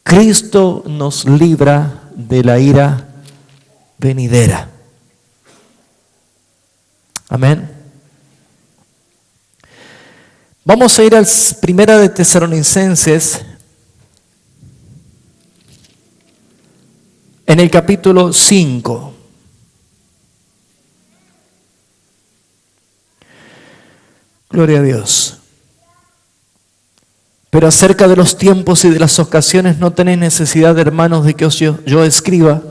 Cristo nos libra de la ira venidera. Amén. Vamos a ir al Primera de Tesalonicenses, en el capítulo 5. Gloria a Dios. Pero acerca de los tiempos y de las ocasiones no tenéis necesidad, hermanos, de que yo escriba,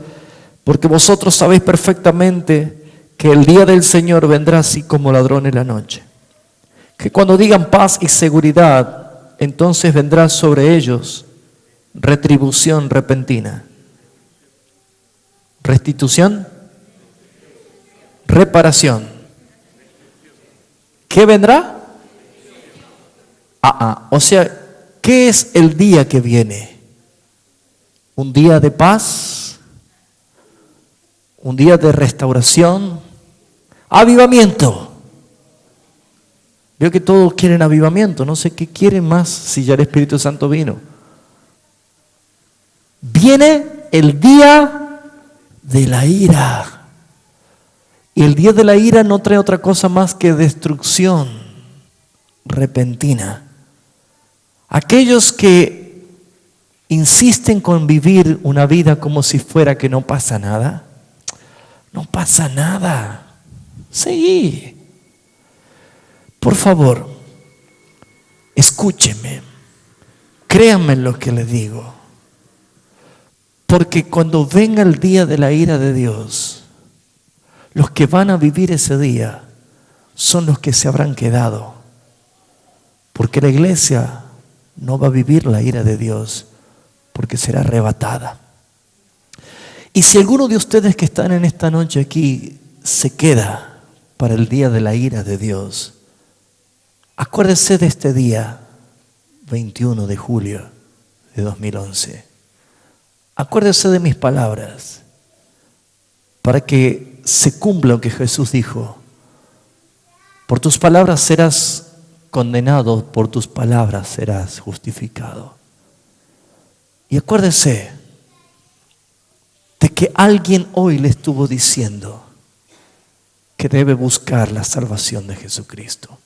porque vosotros sabéis perfectamente que el día del Señor vendrá así como ladrón en la noche. Que cuando digan paz y seguridad, entonces vendrá sobre ellos retribución repentina. ¿Restitución? Reparación. ¿Qué vendrá? O sea, ¿qué es el día que viene? ¿Un día de paz? ¿Un día de restauración? Avivamiento. Veo que todos quieren avivamiento. No sé qué quieren más si ya el Espíritu Santo vino. Viene el día de la ira. Y el día de la ira no trae otra cosa más que destrucción repentina. Aquellos que insisten con vivir una vida como si fuera que no pasa nada, no pasa nada. Sí. Por favor, escúcheme, créanme en lo que le digo, porque cuando venga el día de la ira de Dios, los que van a vivir ese día son los que se habrán quedado, porque la iglesia no va a vivir la ira de Dios, porque será arrebatada. Y si alguno de ustedes que están en esta noche aquí se queda para el día de la ira de Dios, acuérdese de este día 21 de julio de 2011. Acuérdese de mis palabras para que se cumpla lo que Jesús dijo. Por tus palabras serás condenado, por tus palabras serás justificado. Y acuérdese de que alguien hoy le estuvo diciendo que debe buscar la salvación de Jesucristo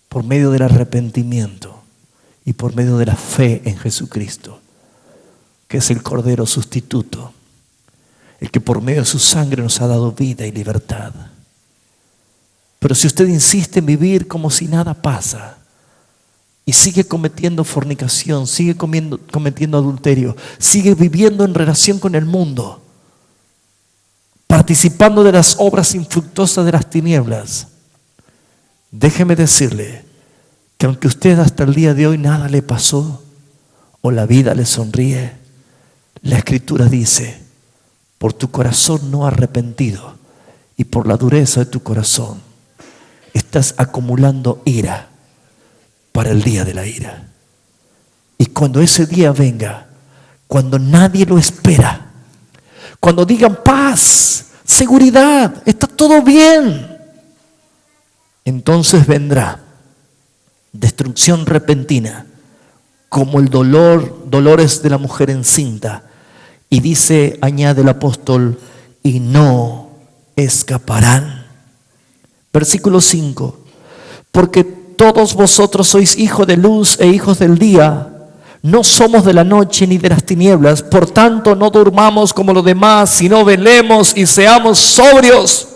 por medio del arrepentimiento y por medio de la fe en Jesucristo, que es el Cordero sustituto, el que por medio de su sangre nos ha dado vida y libertad. Pero si usted insiste en vivir como si nada pasa y sigue cometiendo fornicación, sigue cometiendo adulterio, sigue viviendo en relación con el mundo, participando de las obras infructuosas de las tinieblas, déjeme decirle que aunque usted hasta el día de hoy nada le pasó o la vida le sonríe, la Escritura dice: por tu corazón no arrepentido y por la dureza de tu corazón estás acumulando ira para el día de la ira. Y cuando ese día venga, cuando nadie lo espera, cuando digan paz, seguridad, está todo bien. Entonces vendrá destrucción repentina, como el dolores de la mujer encinta. Y dice, añade el apóstol, y no escaparán. Versículo 5. Porque todos vosotros sois hijos de luz e hijos del día. No somos de la noche ni de las tinieblas. Por tanto, no durmamos como los demás, sino velemos y seamos sobrios.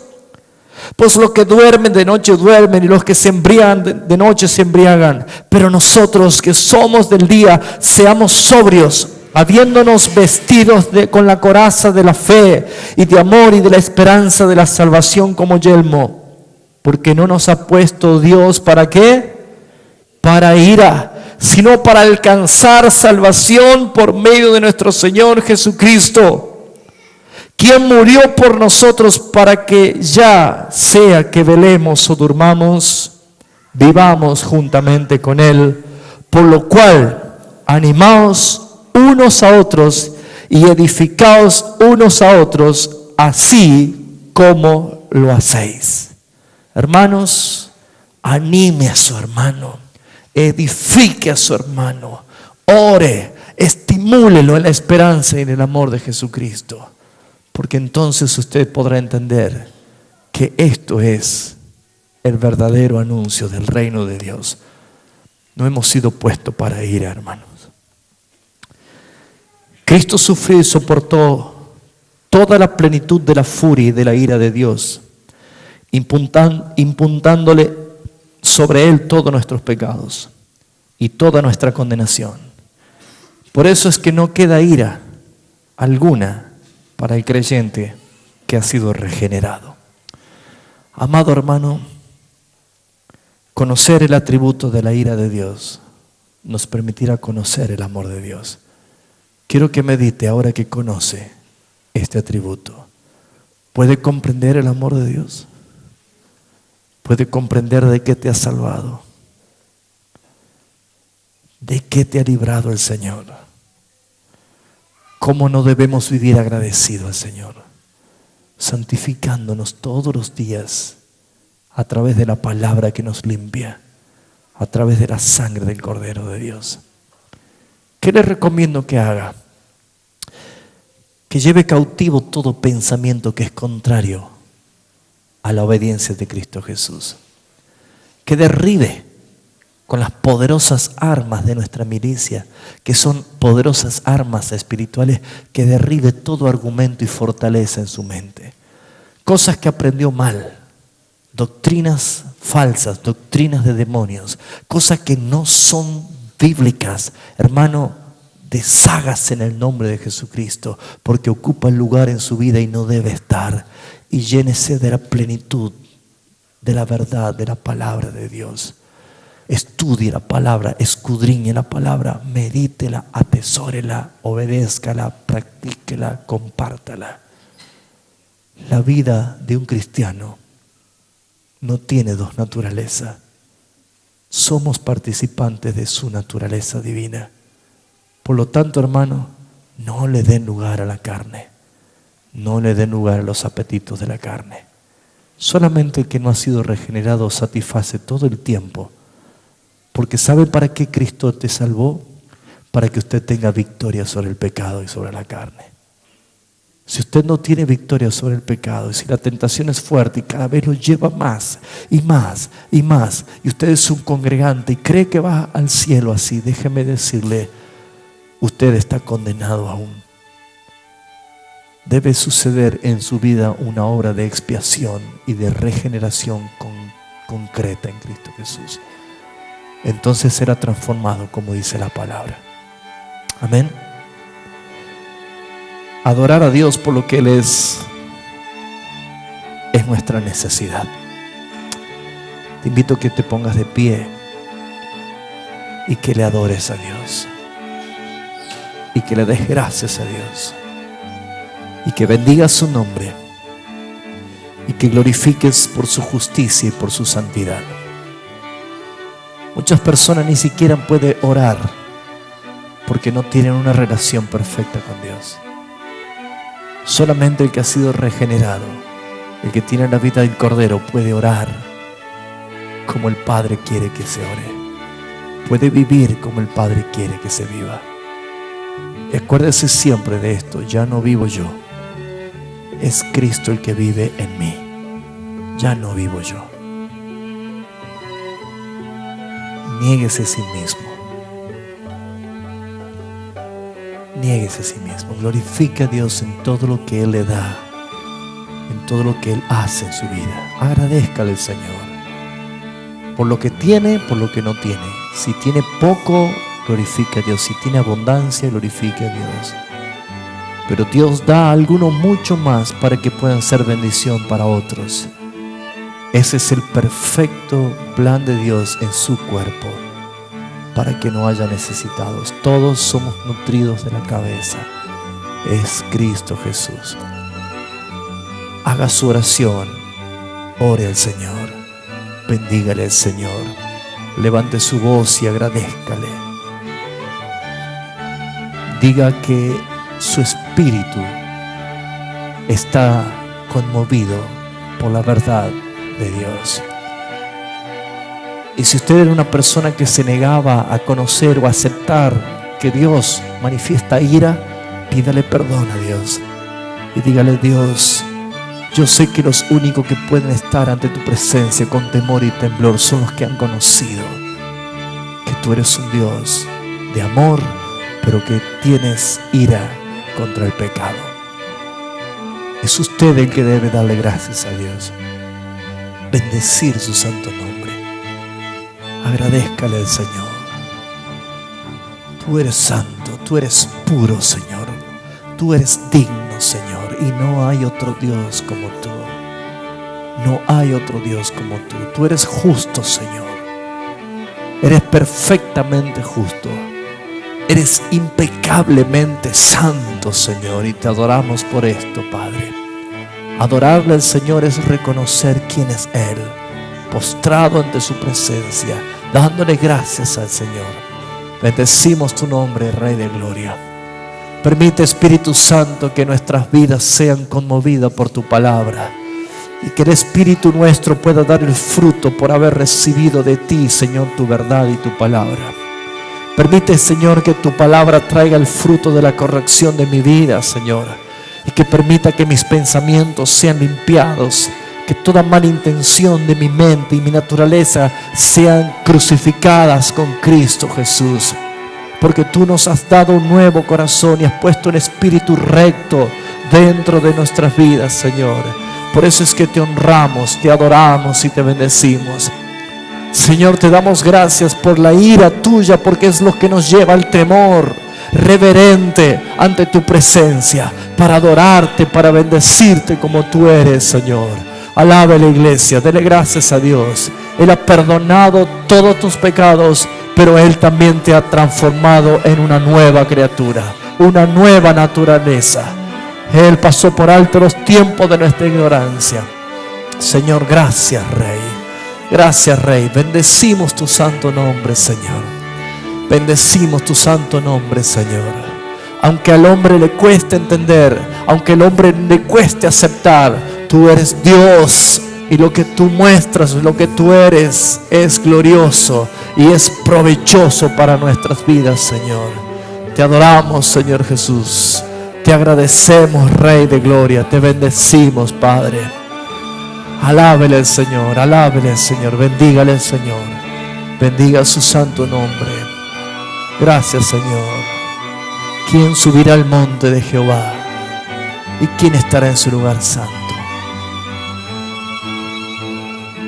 Pues los que duermen de noche duermen, y los que se embriagan de noche se embriagan. Pero nosotros que somos del día, seamos sobrios, habiéndonos vestidos con la coraza de la fe y de amor y de la esperanza de la salvación como yelmo. Porque no nos ha puesto Dios, ¿para qué? Para ira, sino para alcanzar salvación por medio de nuestro Señor Jesucristo, quien murió por nosotros para que ya sea que velemos o durmamos, vivamos juntamente con Él. Por lo cual, animaos unos a otros y edificaos unos a otros, así como lo hacéis. Hermanos, anime a su hermano, edifique a su hermano, ore, estimúlelo en la esperanza y en el amor de Jesucristo. Porque entonces usted podrá entender que esto es el verdadero anuncio del reino de Dios. No hemos sido puestos para ira, hermanos. Cristo sufrió y soportó toda la plenitud de la furia y de la ira de Dios, imputándole sobre Él todos nuestros pecados y toda nuestra condenación. Por eso es que no queda ira alguna para el creyente que ha sido regenerado. Amado hermano, conocer el atributo de la ira de Dios nos permitirá conocer el amor de Dios. Quiero que medite ahora que conoce este atributo. ¿Puede comprender el amor de Dios? ¿Puede comprender de qué te ha salvado? ¿De qué te ha librado el Señor? ¿Cómo no debemos vivir agradecidos al Señor? Santificándonos todos los días a través de la palabra que nos limpia, a través de la sangre del Cordero de Dios. ¿Qué le recomiendo que haga? Que lleve cautivo todo pensamiento que es contrario a la obediencia de Cristo Jesús. Que derribe con las poderosas armas de nuestra milicia, que son poderosas armas espirituales, que derribe todo argumento y fortaleza en su mente. Cosas que aprendió mal, doctrinas falsas, doctrinas de demonios, cosas que no son bíblicas. Hermano, deshágase en el nombre de Jesucristo, porque ocupa el lugar en su vida y no debe estar. Y llénese de la plenitud, de la verdad, de la palabra de Dios. Estudie la palabra, escudriñe la palabra, medítela, atesórela, obedézcala, practíquela, compártala. La vida de un cristiano no tiene dos naturalezas. Somos participantes de su naturaleza divina. Por lo tanto, hermano, no le den lugar a la carne. No le den lugar a los apetitos de la carne. Solamente el que no ha sido regenerado satisface todo el tiempo. Porque ¿sabe para qué Cristo te salvó? Para que usted tenga victoria sobre el pecado y sobre la carne. Si usted no tiene victoria sobre el pecado, y si la tentación es fuerte y cada vez lo lleva más y más y más, y usted es un congregante y cree que va al cielo así, déjeme decirle, usted está condenado aún. Debe suceder en su vida una obra de expiación y de regeneración concreta en Cristo Jesús. Entonces será transformado, como dice la palabra. Amén. Adorar a Dios por lo que Él es nuestra necesidad. Te invito a que te pongas de pie y que le adores a Dios y que le des gracias a Dios y que bendigas su nombre y que glorifiques por su justicia y por su santidad. Muchas personas ni siquiera pueden orar porque no tienen una relación perfecta con Dios. Solamente el que ha sido regenerado El que tiene la vida del Cordero puede orar como el Padre quiere que se ore. Puede vivir como el Padre quiere que se viva. Y acuérdese siempre de esto: ya no vivo yo, es Cristo el que vive en mí. Ya no vivo yo. Niéguese a sí mismo. Niéguese a sí mismo. Glorifique a Dios en todo lo que Él le da, en todo lo que Él hace en su vida. Agradézcale al Señor por lo que tiene, por lo que no tiene. Si tiene poco, glorifique a Dios. Si tiene abundancia, glorifique a Dios. Pero Dios da a algunos mucho más para que puedan ser bendición para otros. Ese es el perfecto plan de Dios en su cuerpo, para que no haya necesitados. Todos somos nutridos de la cabeza. Es Cristo Jesús. Haga su oración. Ore al Señor. Bendígale al Señor. Levante su voz y agradézcale. Diga que su espíritu está conmovido por la verdad de Dios. Y si usted era una persona que se negaba a conocer o a aceptar que Dios manifiesta ira, pídale perdón a Dios y dígale: Dios, yo sé que los únicos que pueden estar ante tu presencia con temor y temblor son los que han conocido que tú eres un Dios de amor, pero que tienes ira contra el pecado. Es usted el que debe darle gracias a Dios, bendecir su santo nombre. Agradézcale al Señor. Tú eres santo, tú eres puro, Señor. Tú eres digno, Señor, y no hay otro Dios como tú. No hay otro Dios como tú. Tú eres justo, Señor. Eres perfectamente justo. Eres impecablemente santo, Señor, y te adoramos por esto, Padre. Adorarle al Señor es reconocer quién es Él, postrado ante su presencia, dándole gracias al Señor. Bendecimos tu nombre, Rey de Gloria. Permite, Espíritu Santo, que nuestras vidas sean conmovidas por tu palabra y que el Espíritu nuestro pueda dar el fruto por haber recibido de ti, Señor, tu verdad y tu palabra. Permite, Señor, que tu palabra traiga el fruto de la corrección de mi vida, Señor, y que permita que mis pensamientos sean limpiados, que toda mala intención de mi mente y mi naturaleza sean crucificadas con Cristo Jesús. Porque tú nos has dado un nuevo corazón y has puesto un espíritu recto dentro de nuestras vidas, Señor. Por eso es que te honramos, te adoramos y te bendecimos. Señor, te damos gracias por la ira tuya, porque es lo que nos lleva al temor reverente ante tu presencia, para adorarte, para bendecirte como tú eres, Señor. Alabe la iglesia, dele gracias a Dios. Él ha perdonado todos tus pecados, pero Él también te ha transformado en una nueva criatura, una nueva naturaleza. Él pasó por alto los tiempos de nuestra ignorancia. Señor, gracias, Rey. Gracias, Rey. Bendecimos tu santo nombre, Señor. Bendecimos tu santo nombre, Señor. Aunque al hombre le cueste entender, aunque al hombre le cueste aceptar, tú eres Dios. Y lo que tú muestras, lo que tú eres, es glorioso y es provechoso para nuestras vidas, Señor. Te adoramos, Señor Jesús. Te agradecemos, Rey de Gloria. Te bendecimos, Padre. Alábele al Señor, alábele al Señor. Bendígale al Señor. Bendiga su santo nombre. Gracias, Señor. ¿Quién subirá al monte de Jehová? ¿Y quién estará en su lugar santo?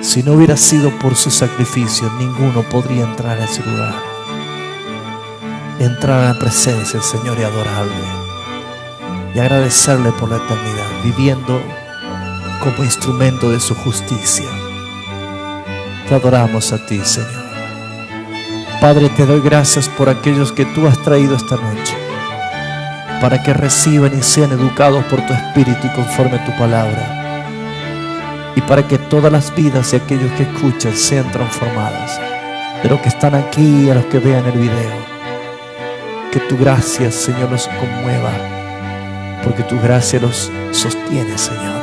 Si no hubiera sido por su sacrificio, ninguno podría entrar a ese lugar. Entrar a la presencia del Señor y adorarle. Y agradecerle por la eternidad, viviendo como instrumento de su justicia. Te adoramos a ti, Señor. Padre, te doy gracias por aquellos que tú has traído esta noche, para que reciban y sean educados por tu Espíritu y conforme a tu palabra. Y para que todas las vidas de aquellos que escuchan sean transformadas, de los que están aquí y a los que vean el video. Que tu gracia, Señor, los conmueva, porque tu gracia los sostiene, Señor.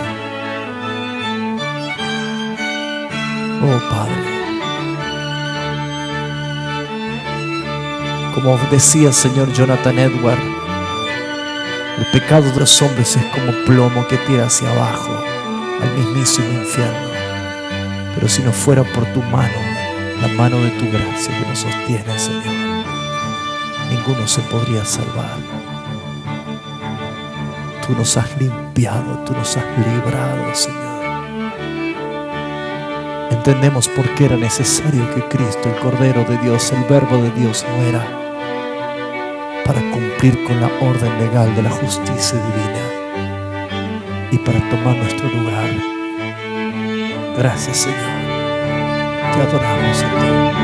Oh Padre, como decía el Señor Jonathan Edwards, el pecado de los hombres es como plomo que tira hacia abajo al mismísimo infierno. Pero si no fuera por tu mano, la mano de tu gracia que nos sostiene, Señor, ninguno se podría salvar. Tú nos has limpiado, tú nos has librado, Señor. Entendemos por qué era necesario que Cristo, el Cordero de Dios, el Verbo de Dios, muera, para cumplir con la orden legal de la justicia divina y para tomar nuestro lugar. Gracias, Señor. Te adoramos, Señor.